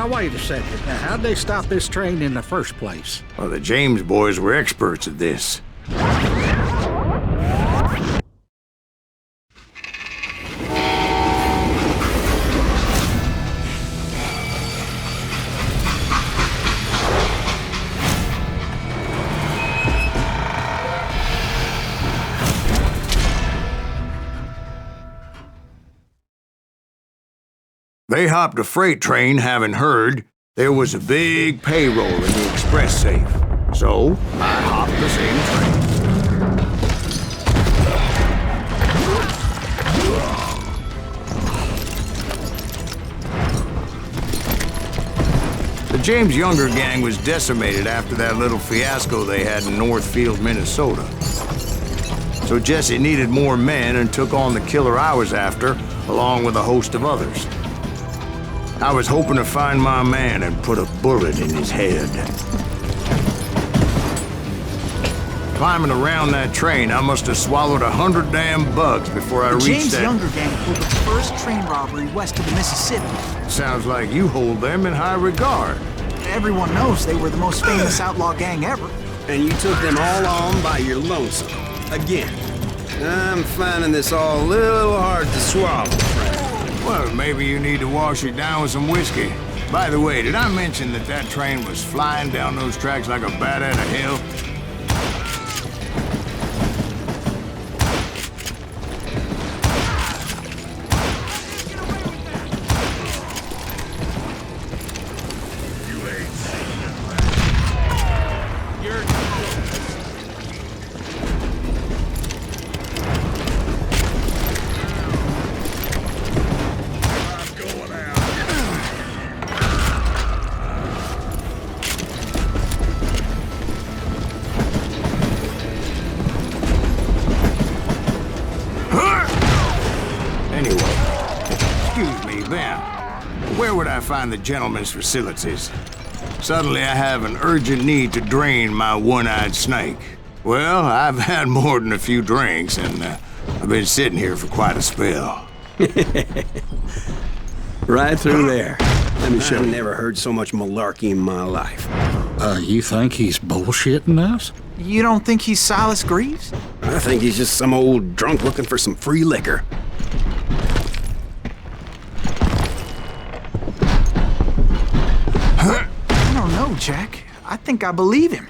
Now, wait a second. Now, how'd they stop this train in the first place? Well, the James boys were experts at this. They hopped a freight train having heard there was a big payroll in the express safe. So, I hopped the same train. The James Younger gang was decimated after that little fiasco they had in Northfield, Minnesota. So Jesse needed more men and took on the killer I was after, along with a host of others. I was hoping to find my man and put a bullet in his head. Climbing around that train, I must have swallowed 100 damn bugs before I reached James that... Younger gang pulled the first train robbery west of the Mississippi. Sounds like you hold them in high regard. Everyone knows they were the most famous outlaw gang ever. And you took them all on by your lonesome. Again. I'm finding this all a little hard to swallow. Well, maybe you need to wash it down with some whiskey. By the way, did I mention that that train was flying down those tracks like a bat out of hell? Where would I find the gentleman's facilities? Suddenly I have an urgent need to drain my one-eyed snake. Well, I've had more than a few drinks, and I've been sitting here for quite a spell. Right through there. I've never heard so much malarkey in my life. You think he's bullshitting us? You don't think he's Silas Greaves? I think he's just some old drunk looking for some free liquor. I don't know, Jack. I think I believe him.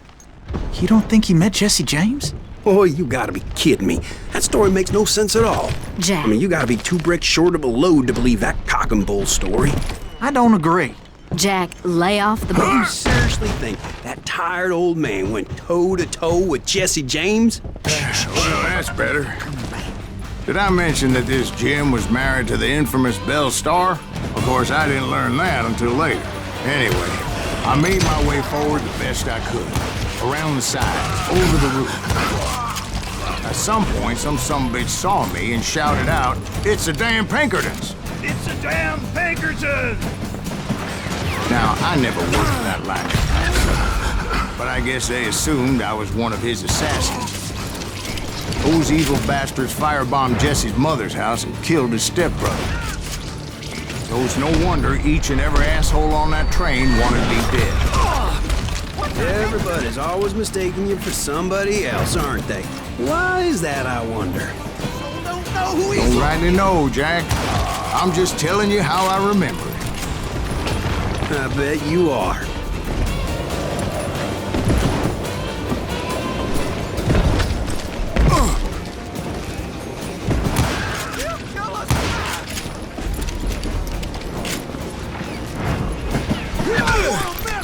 You don't think he met Jesse James? Oh, you gotta be kidding me. That story makes no sense at all. Jack. I mean, you gotta be 2 bricks short of a load to believe that cock and bull story. I don't agree. Jack, lay off the Do you bar. seriously think that tired old man went toe-to-toe with Jesse James? Well, that's better. Did I mention that this Jim was married to the infamous Belle Starr? Of course, I didn't learn that until later. Anyway, I made my way forward the best I could. Around the sides, over the roof. At some point, some sumbitch saw me and shouted out, "It's the damn Pinkertons!" It's a damn Pinkerton! Now, I never worked that line, but I guess they assumed I was one of his assassins. Those evil bastards firebombed Jesse's mother's house and killed his stepbrother. So it's no wonder each and every asshole on that train wanted me dead. Everybody's always mistaking you for somebody else, aren't they? Why is that, I wonder? Don't know who he Don't rightly know, Jack. I'm just telling you how I remember it. I bet you are.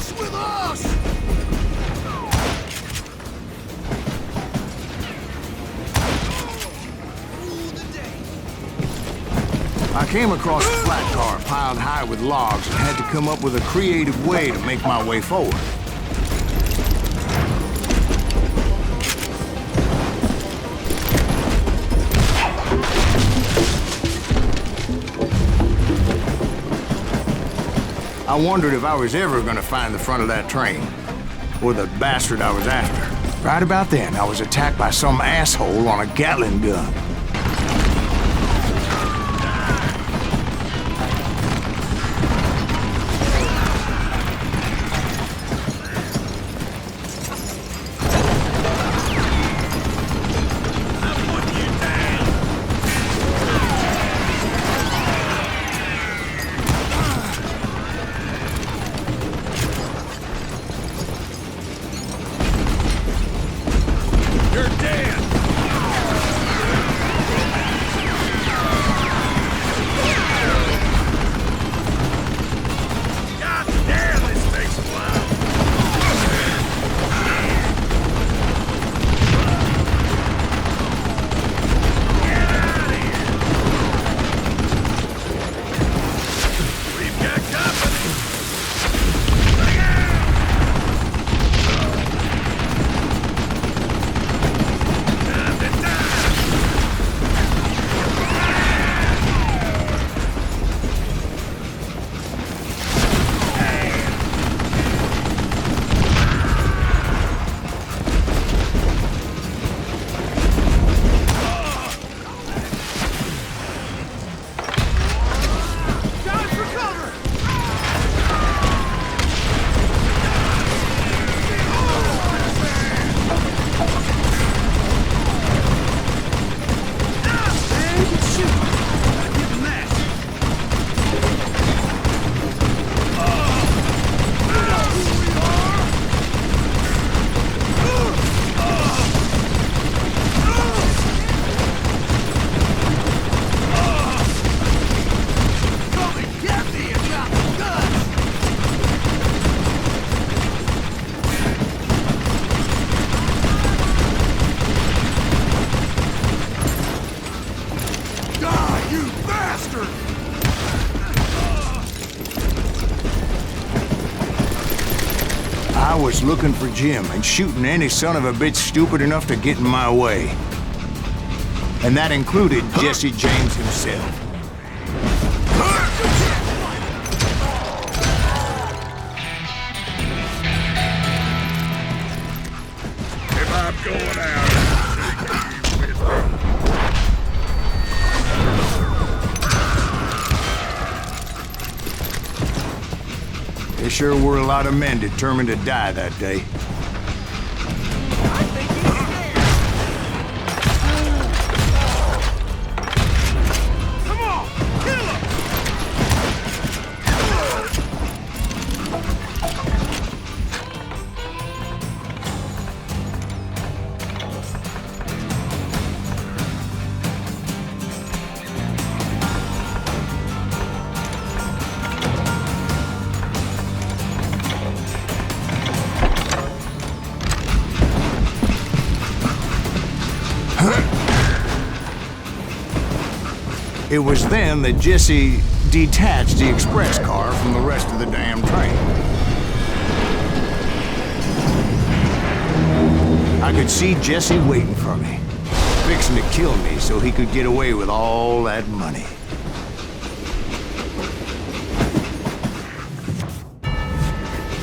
mess with us! I came across a flat car piled high with logs and had to come up with a creative way to make my way forward. I wondered if I was ever going to find the front of that train, or the bastard I was after. Right about then, I was attacked by some asshole on a Gatling gun. You bastard! I was looking for Jim and shooting any son of a bitch stupid enough to get in my way. And that included Jesse James himself. If I'm going out, There sure were a lot of men determined to die that day. come on, kill him! It was then that Jesse detached the express car from the rest of the damn train. I could see Jesse waiting for me, fixing to kill me so he could get away with all that money.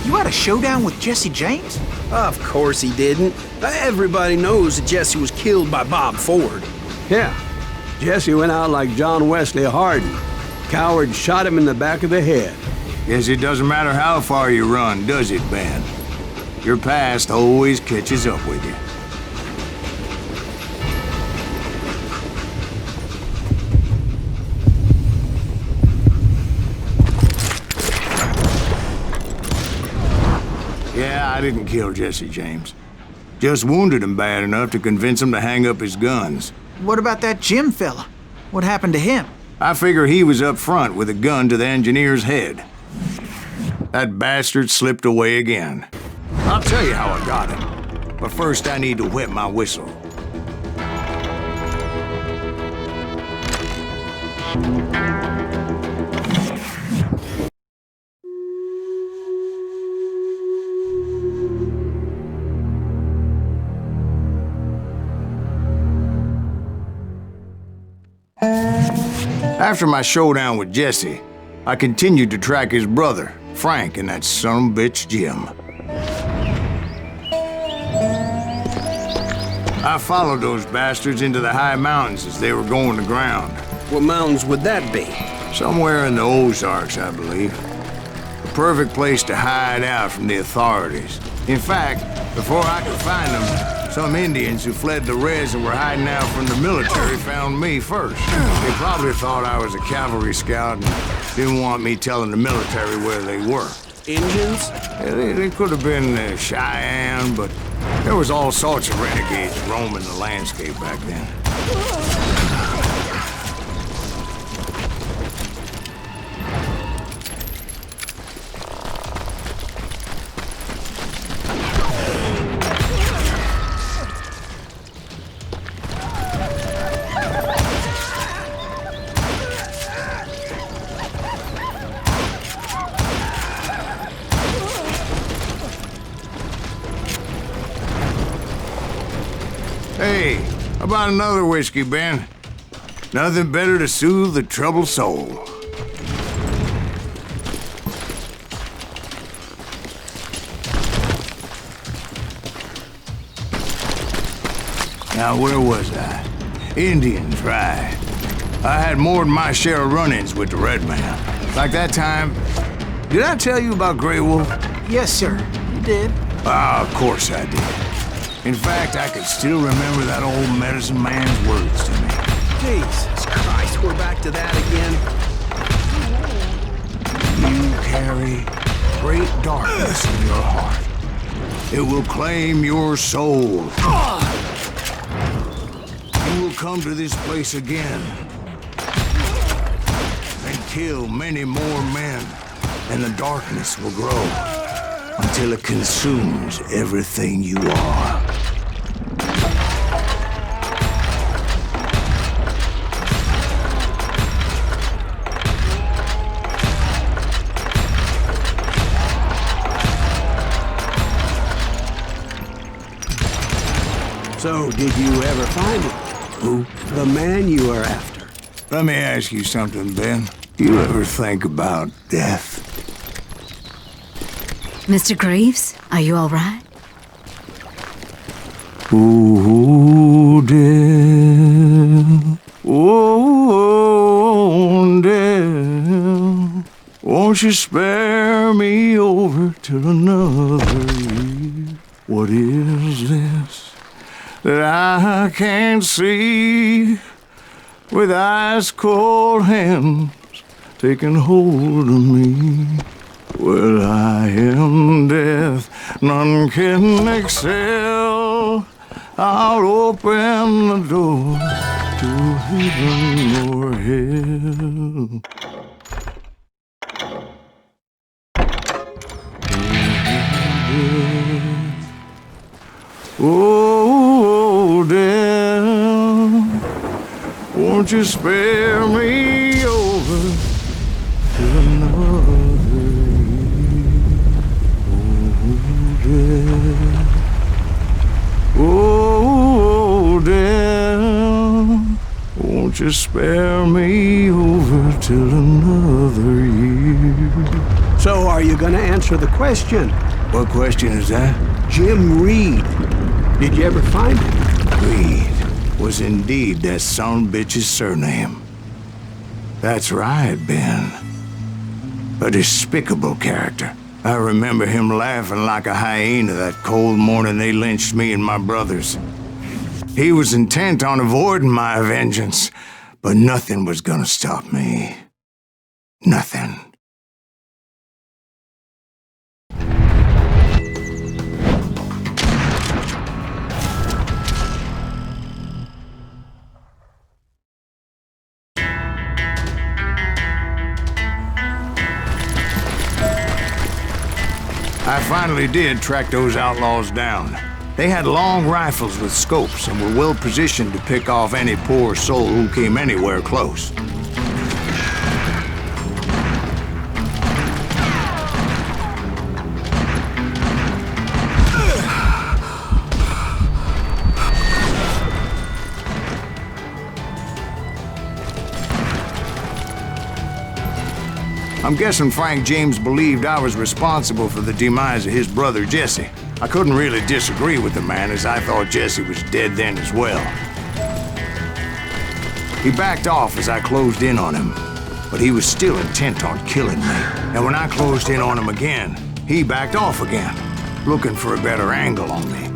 You had a showdown with Jesse James? Of course he didn't. Everybody knows that Jesse was killed by Bob Ford. Yeah. Jesse went out like John Wesley Hardin. Coward shot him in the back of the head. Guess it doesn't matter how far you run, does it, Ben? Your past always catches up with you. Yeah, I didn't kill Jesse James. Just wounded him bad enough to convince him to hang up his guns. What about that Jim fella? What happened to him? I figure he was up front with a gun to the engineer's head. That bastard slipped away again. I'll tell you how I got him. But first I need to wet my whistle. After my showdown with Jesse, I continued to track his brother, Frank, and that sumbitch Jim. I followed those bastards into the high mountains as they were going to ground. What mountains would that be? Somewhere in the Ozarks, I believe. The perfect place to hide out from the authorities. In fact, before I could find them, some Indians who fled the res and were hiding out from the military found me first. They probably thought I was a cavalry scout and didn't want me telling the military where they were. Indians? They could have been Cheyenne, but there was all sorts of renegades roaming the landscape back then. Hey, how about another whiskey, Ben? Nothing better to soothe the troubled soul. Now, where was I? Indians, right. I had more than my share of run-ins with the Red Man. Like that time... Did I tell you about Grey Wolf? Yes, sir. You did. Ah, of course I did. In fact, I could still remember that old medicine man's words to me. Jesus Christ, we're back to that again. You carry great darkness in your heart. It will claim your soul. You will come to this place again and kill many more men, and the darkness will grow until it consumes everything you are. So, did you ever find him? Who? The man you are after. Let me ask you something, Ben. You ever think about death? Mr. Greaves, are you all right? Oh, death. Oh, death. Won't you spare me over till another year? What is this that I can't see with ice cold hands taking hold of me? Well, I am death, none can excel. I'll open the door to heaven or hell. Oh, death, won't you spare me over to another year? Oh, death, won't you spare me over till another year? So, are you gonna answer the question? What question is that? Jim Reed. Did you ever find him? Reed was indeed that son-bitch's surname. That's right, Ben. A despicable character. I remember him laughing like a hyena that cold morning they lynched me and my brothers. He was intent on avoiding my vengeance, but nothing was gonna stop me. Nothing. I finally did track those outlaws down. They had long rifles with scopes and were well positioned to pick off any poor soul who came anywhere close. I'm guessing Frank James believed I was responsible for the demise of his brother Jesse. I couldn't really disagree with the man, as I thought Jesse was dead then as well. He backed off as I closed in on him, but he was still intent on killing me. And when I closed in on him again, he backed off again, looking for a better angle on me.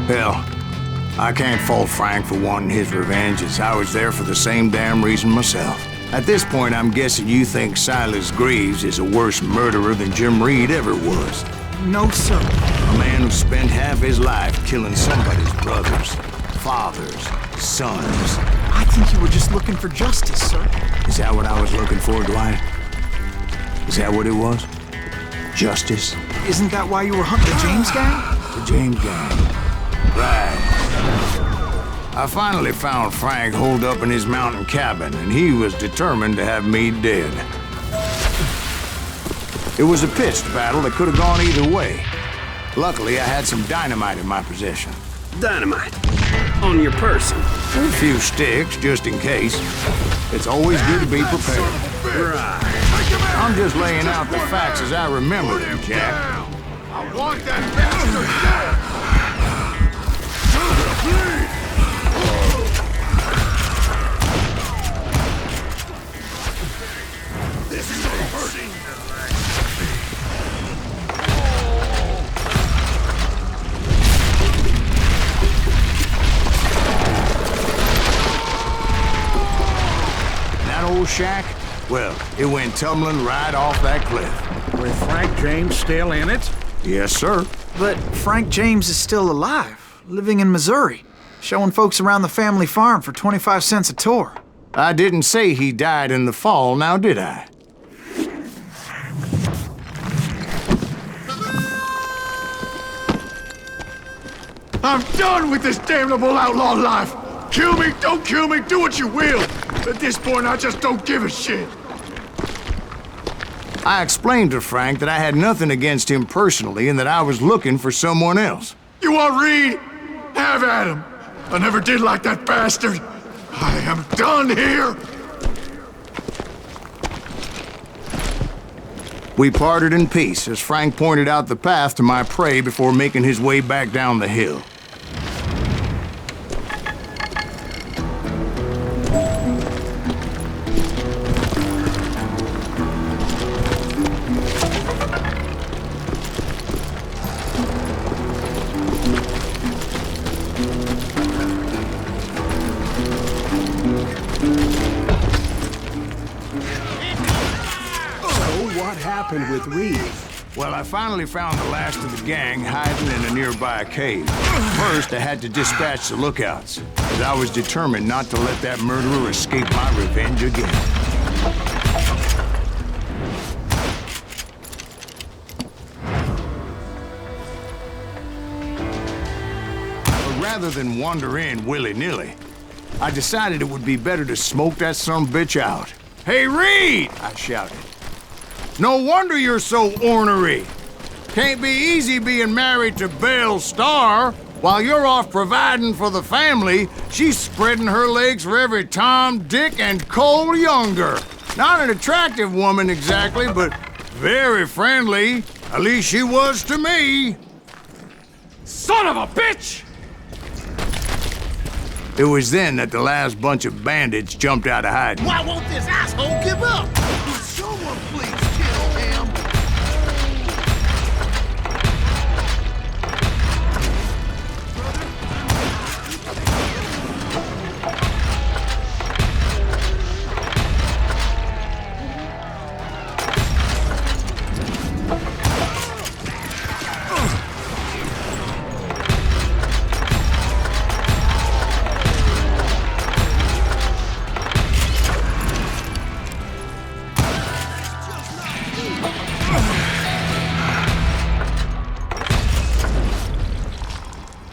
Hell, I can't fault Frank for wanting his revenge, as I was there for the same damn reason myself. At this point, I'm guessing you think Silas Greaves is a worse murderer than Jim Reed ever was. No, sir. A man who spent half his life killing somebody's brothers, fathers, sons. I think you were just looking for justice, sir. Is that what I was looking for, Dwight? Is that what it was? Justice? Isn't that why you were hunting the James gang? The James gang. Right. I finally found Frank holed up in his mountain cabin, and he was determined to have me dead. It was a pitched battle that could have gone either way. Luckily, I had some dynamite in my possession. Dynamite? On your person? A few sticks, just in case. It's always good to be prepared. Right. I'm just laying out the facts as I remember them, Jack. I want that bastard dead! This is hurting. That old shack? Well, it went tumbling right off that cliff. With Frank James still in it? Yes, sir. But Frank James is still alive, living in Missouri, showing folks around the family farm for 25 cents a tour. I didn't say he died in the fall, now did I? I'm done with this damnable outlaw life. Kill me, don't kill me, do what you will. At this point, I just don't give a shit. I explained to Frank that I had nothing against him personally and that I was looking for someone else. You want Reed? Have at him. I never did like that bastard. I am done here. We parted in peace as Frank pointed out the path to my prey before making his way back down the hill. With Reed. Well, I finally found the last of the gang hiding in a nearby cave. First, I had to dispatch the lookouts, as I was determined not to let that murderer escape my revenge again. But rather than wander in willy-nilly, I decided it would be better to smoke that sumbitch out. Hey, Reed! I shouted. No wonder you're so ornery. Can't be easy being married to Belle Starr. While you're off providing for the family, she's spreading her legs for every Tom, Dick, and Cole Younger. Not an attractive woman exactly, but very friendly. At least she was to me. Son of a bitch! It was then that the last bunch of bandits jumped out of hiding. Why won't this asshole give up? Will someone please kill him?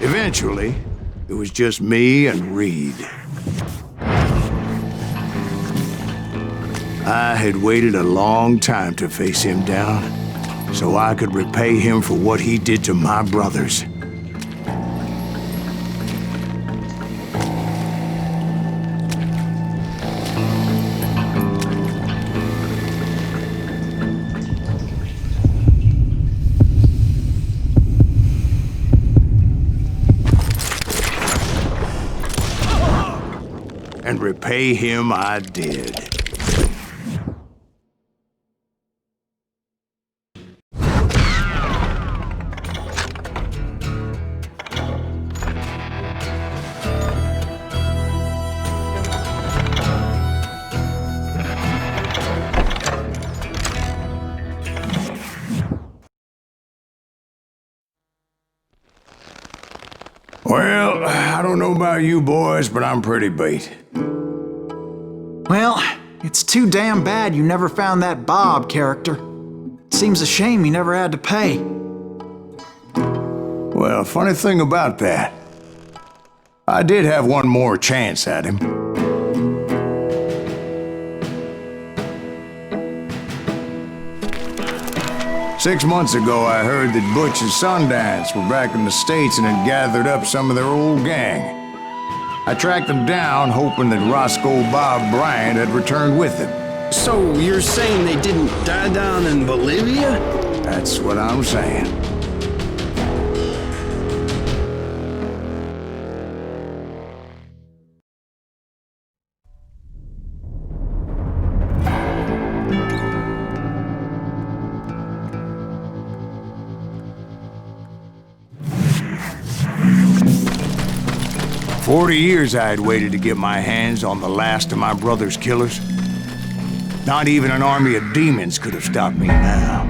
Eventually, it was just me and Reed. I had waited a long time to face him down, so I could repay him for what he did to my brothers. And repay him I did. Well, I don't know about you boys, but I'm pretty beat. Well, it's too damn bad you never found that Bob character. Seems a shame you never had to pay. Well, funny thing about that, I did have one more chance at him. Six months ago, I heard that Butch and Sundance were back in the States and had gathered up some of their old gang. I tracked them down, hoping that Roscoe Bob Bryant had returned with them. So you're saying they didn't die down in Bolivia? That's what I'm saying. "40 years I had waited to get my hands on the last of my brother's killers. Not even an army of demons could have stopped me now.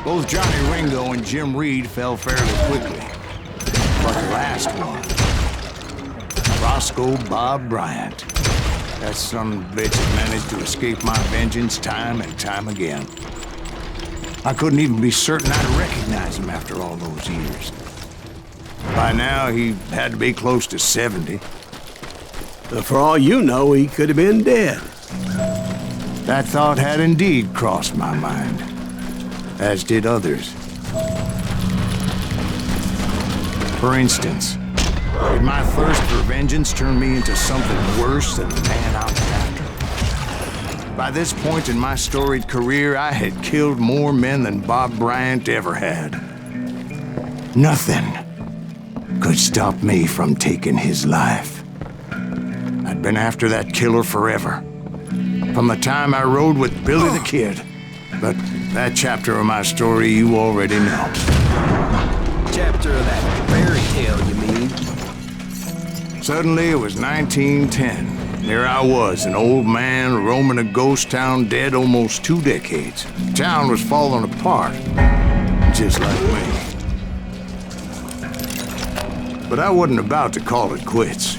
Both Johnny Ringo and Jim Reed fell fairly quickly. But the last one, Roscoe Bob Bryant, That son of a bitch had managed to escape my vengeance time and time again. I couldn't even be certain I'd recognize him after all those years. By now, he had to be close to 70. But for all you know, he could have been dead. That thought had indeed crossed my mind, as did others. For instance, did my thirst for vengeance turn me into something worse than the man I was after? By this point in my storied career, I had killed more men than Bob Bryant ever had. Nothing could stop me from taking his life. I'd been after that killer forever, from the time I rode with Billy the Kid. But that chapter of my story you already know. Chapter of that fairy tale, you mean? Suddenly it was 1910. There I was, an old man roaming a ghost town dead almost 2 decades. The town was falling apart, just like me. But I wasn't about to call it quits.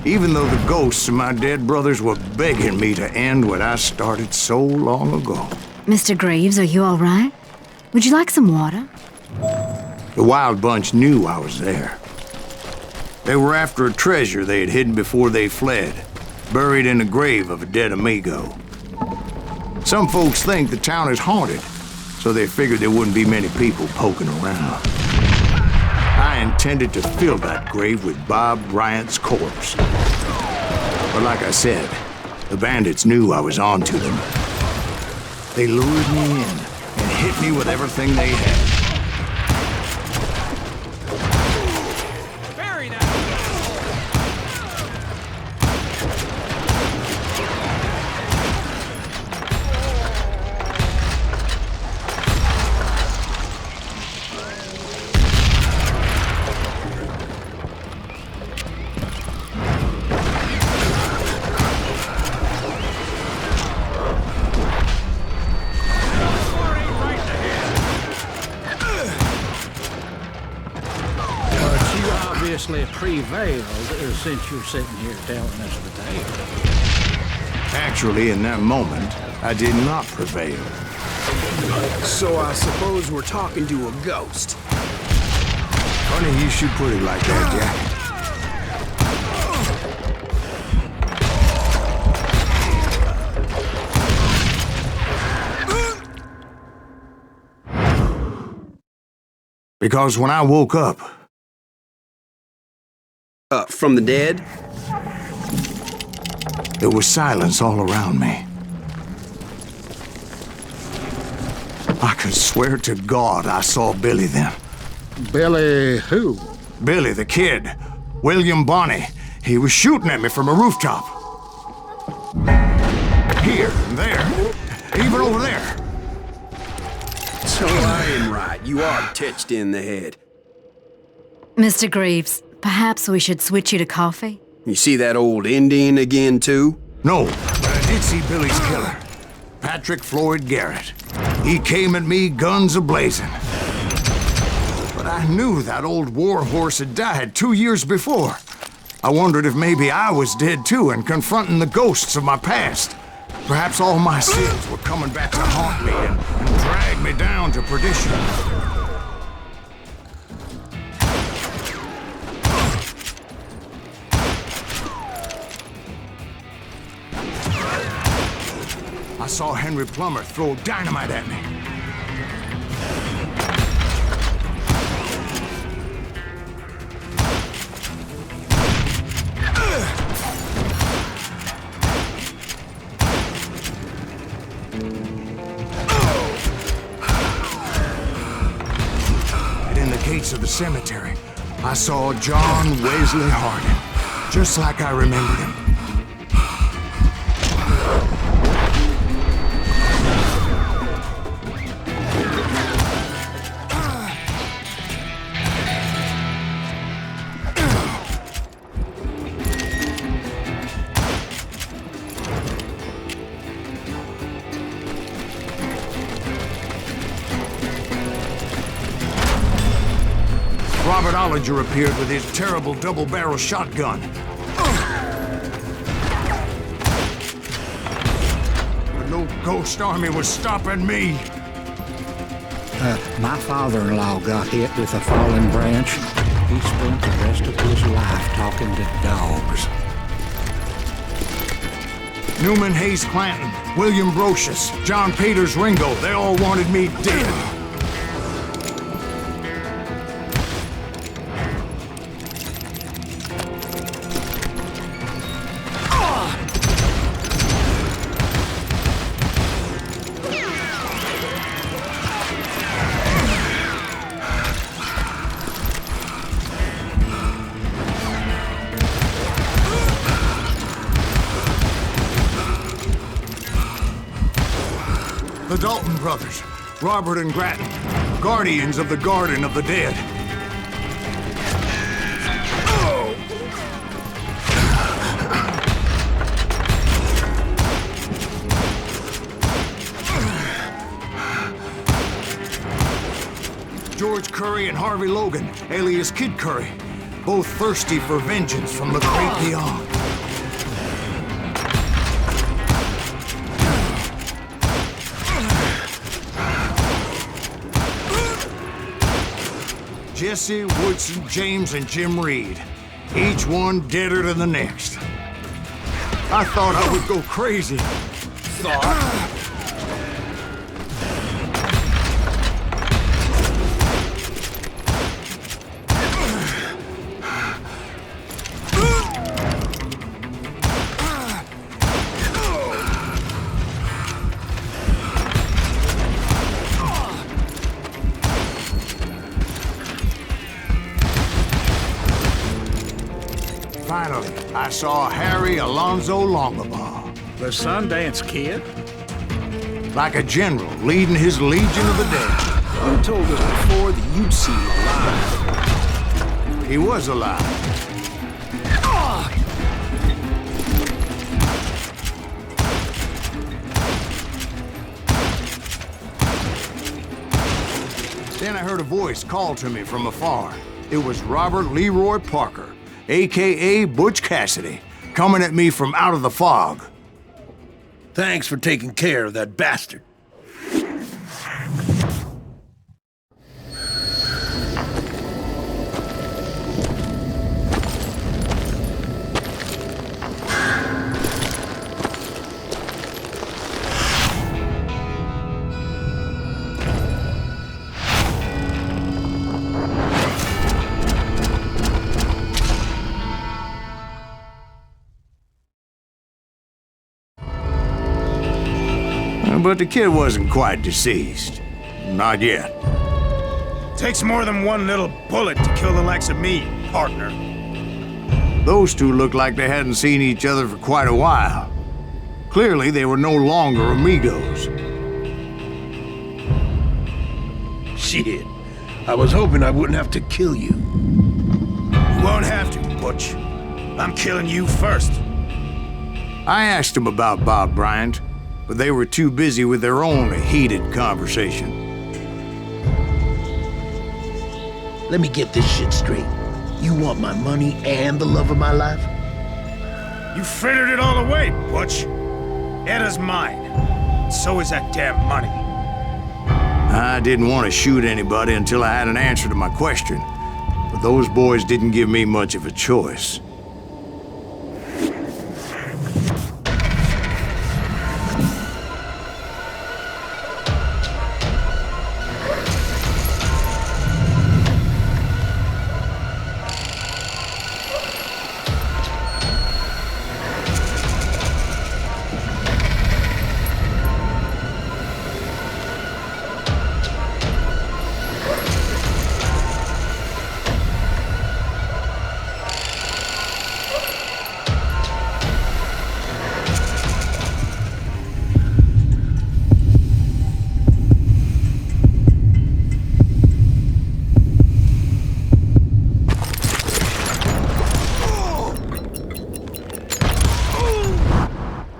Even though the ghosts of my dead brothers were begging me to end what I started so long ago. Mr. Graves, are you all right? Would you like some water? The Wild Bunch knew I was there. They were after a treasure they had hidden before they fled, buried in the grave of a dead amigo. Some folks think the town is haunted, so they figured there wouldn't be many people poking around. I intended to fill that grave with Bob Bryant's corpse. But like I said, the bandits knew I was on to them. They lured me in and hit me with everything they had. Obviously prevailed since you're sitting here telling us the tale. Actually, in that moment, I did not prevail. So I suppose we're talking to a ghost. Funny you should put it like that, Jack. Because when I woke up... From the dead? There was silence all around me. I could swear to God I saw Billy then. Billy who? Billy the Kid. William Bonney. He was shooting at me from a rooftop. Here, there, even over there. So I am right. You are touched in the head. Mr. Graves, perhaps we should switch you to coffee? You see that old Indian again, too? No, but I did see Billy's killer. Patrick Floyd Garrett. He came at me guns a-blazing. But I knew that old war horse had died 2 years before. I wondered if maybe I was dead too and confronting the ghosts of my past. Perhaps all my sins were coming back to haunt me and drag me down to perdition. I saw Henry Plummer throw dynamite at me. And in the gates of the cemetery, I saw John Wesley Hardin, just like I remembered him. Robert Ollinger appeared with his terrible double-barrel shotgun. But no ghost army was stopping me. My father-in-law got hit with a fallen branch. He spent the rest of his life talking to dogs. Newman Hayes Clanton, William Brocious, John Peters Ringo, they all wanted me dead. The Dalton brothers, Robert and Grattan, guardians of the Garden of the Dead. George Curry and Harvey Logan, alias Kid Curry, both thirsty for vengeance from the great beyond. Jesse, Woodson, James, and Jim Reed. Each one deader than the next. I thought I would go crazy. Finally, I saw Harry Alonzo Longabaugh. The Sundance Kid? Like a general leading his legion of the dead. You told us before that you'd seen him alive. He was alive. Then I heard a voice call to me from afar. It was Robert Leroy Parker, a.k.a. Butch Cassidy, coming at me from out of the fog. Thanks for taking care of that bastard. But the kid wasn't quite deceased. Not yet. Takes more than one little bullet to kill the likes of me, partner. Those two looked like they hadn't seen each other for quite a while. Clearly, they were no longer amigos. Shit. I was hoping I wouldn't have to kill you. You won't have to, Butch. I'm killing you first. I asked them about Bob Bryant, but they were too busy with their own heated conversation. Let me get this shit straight. You want my money and the love of my life? You frittered it all away, Butch. Edda's mine. So is that damn money. I didn't want to shoot anybody until I had an answer to my question, but those boys didn't give me much of a choice.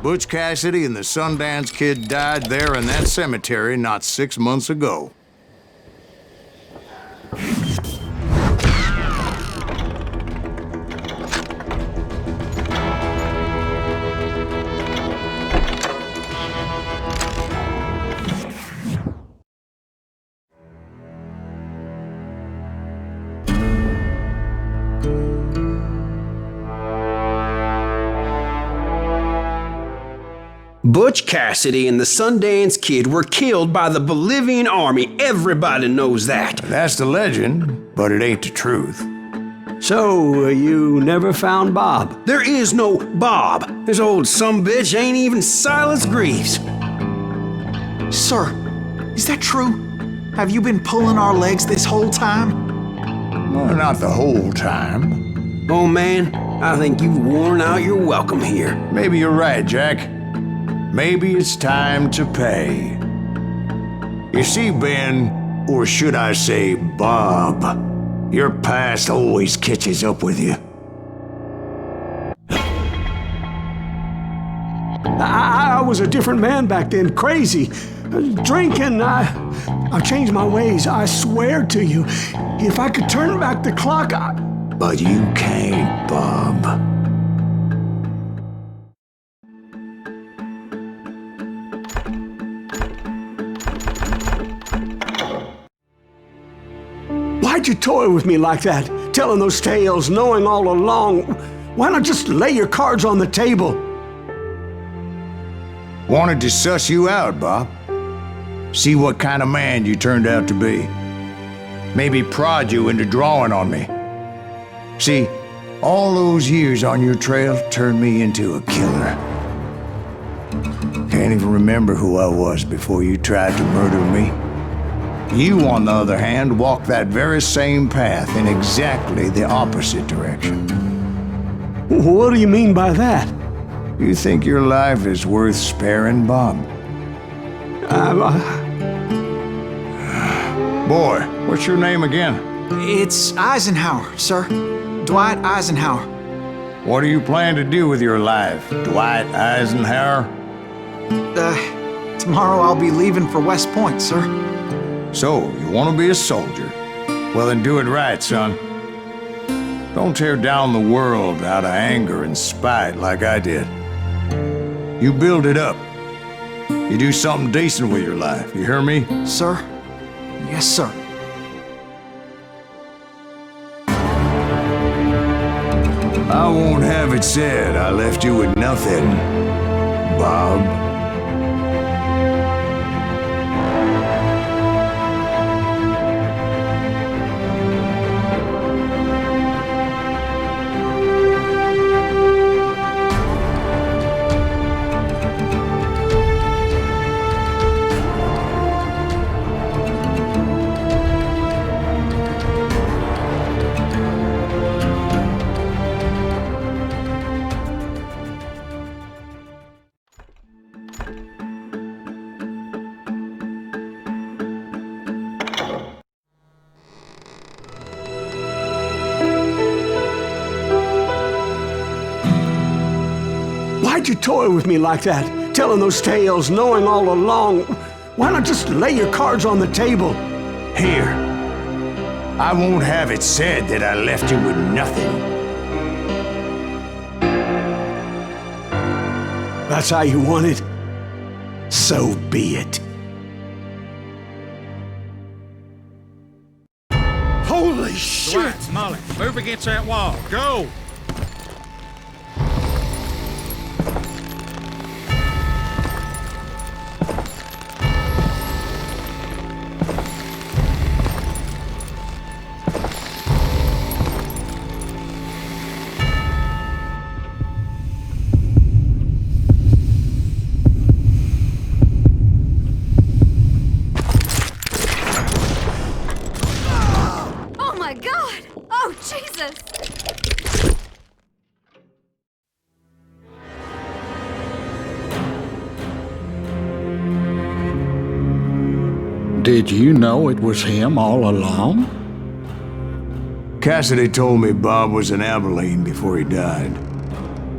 Butch Cassidy and the Sundance Kid died there in that cemetery not 6 months ago. Butch Cassidy and the Sundance Kid were killed by the Bolivian army. Everybody knows that. That's the legend, but it ain't the truth. So, you never found Bob? There is no Bob. This old sumbitch ain't even Silas Greaves. Sir, is that true? Have you been pulling our legs this whole time? Well, not the whole time. Oh man, I think you've worn out your welcome here. Maybe you're right, Jack. Maybe it's time to pay. You see, Ben, or should I say Bob, your past always catches up with you. I was a different man back then, crazy. Drinking, I've changed my ways, I swear to you. If I could turn back the clock, But you can't, Bob. Why'd you toy with me like that? Telling those tales, knowing all along. Why not just lay your cards on the table? Wanted to suss you out, Bob. See what kind of man you turned out to be. Maybe prod you into drawing on me. See, all those years on your trail turned me into a killer. Can't even remember who I was before you tried to murder me. You, on the other hand, walked that very same path in exactly the opposite direction. What do you mean by that? You think your life is worth sparing, Bob? Boy, what's your name again? It's Eisenhower, sir. Dwight Eisenhower. What do you plan to do with your life, Dwight Eisenhower? Tomorrow I'll be leaving for West Point, sir. So, you want to be a soldier? Well, then do it right, son. Don't tear down the world out of anger and spite like I did. You build it up. You do something decent with your life, you hear me? Sir? Yes, sir. I won't have it said I left you with nothing, Bob. Why'd you toy with me like that? Telling those tales, knowing all along. Why not just lay your cards on the table? Here. I won't have it said that I left you with nothing. That's how you want it? So be it. Holy shit! Dwight, Molly, move against that wall. Go! Did you know it was him all along? Cassidy told me Bob was in Abilene before he died.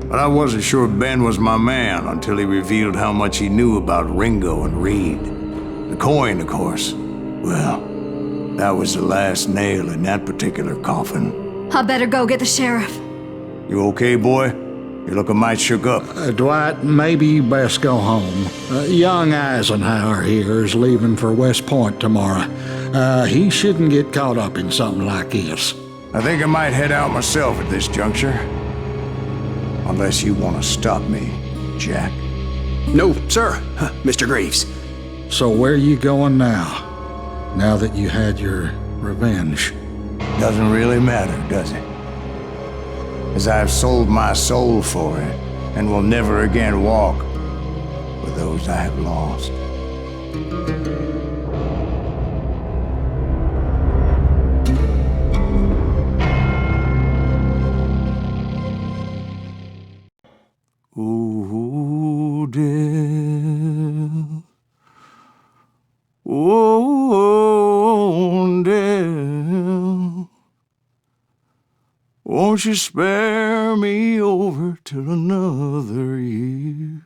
But I wasn't sure Ben was my man until he revealed how much he knew about Ringo and Reed. The coin, of course. Well, that was the last nail in that particular coffin. I better go get the sheriff. You okay, boy? You're looking mighty shook up. Dwight, maybe you best go home. Young Eisenhower here is leaving for West Point tomorrow. He shouldn't get caught up in something like this. I think I might head out myself at this juncture. Unless you want to stop me, Jack. No, sir, Mr. Greaves. So where you going now? Now that you had your revenge? Doesn't really matter, does it? As I've sold my soul for it, and will never again walk with those I have lost. Ooh, dear. Oh, dear. Won't you spare me over till another year?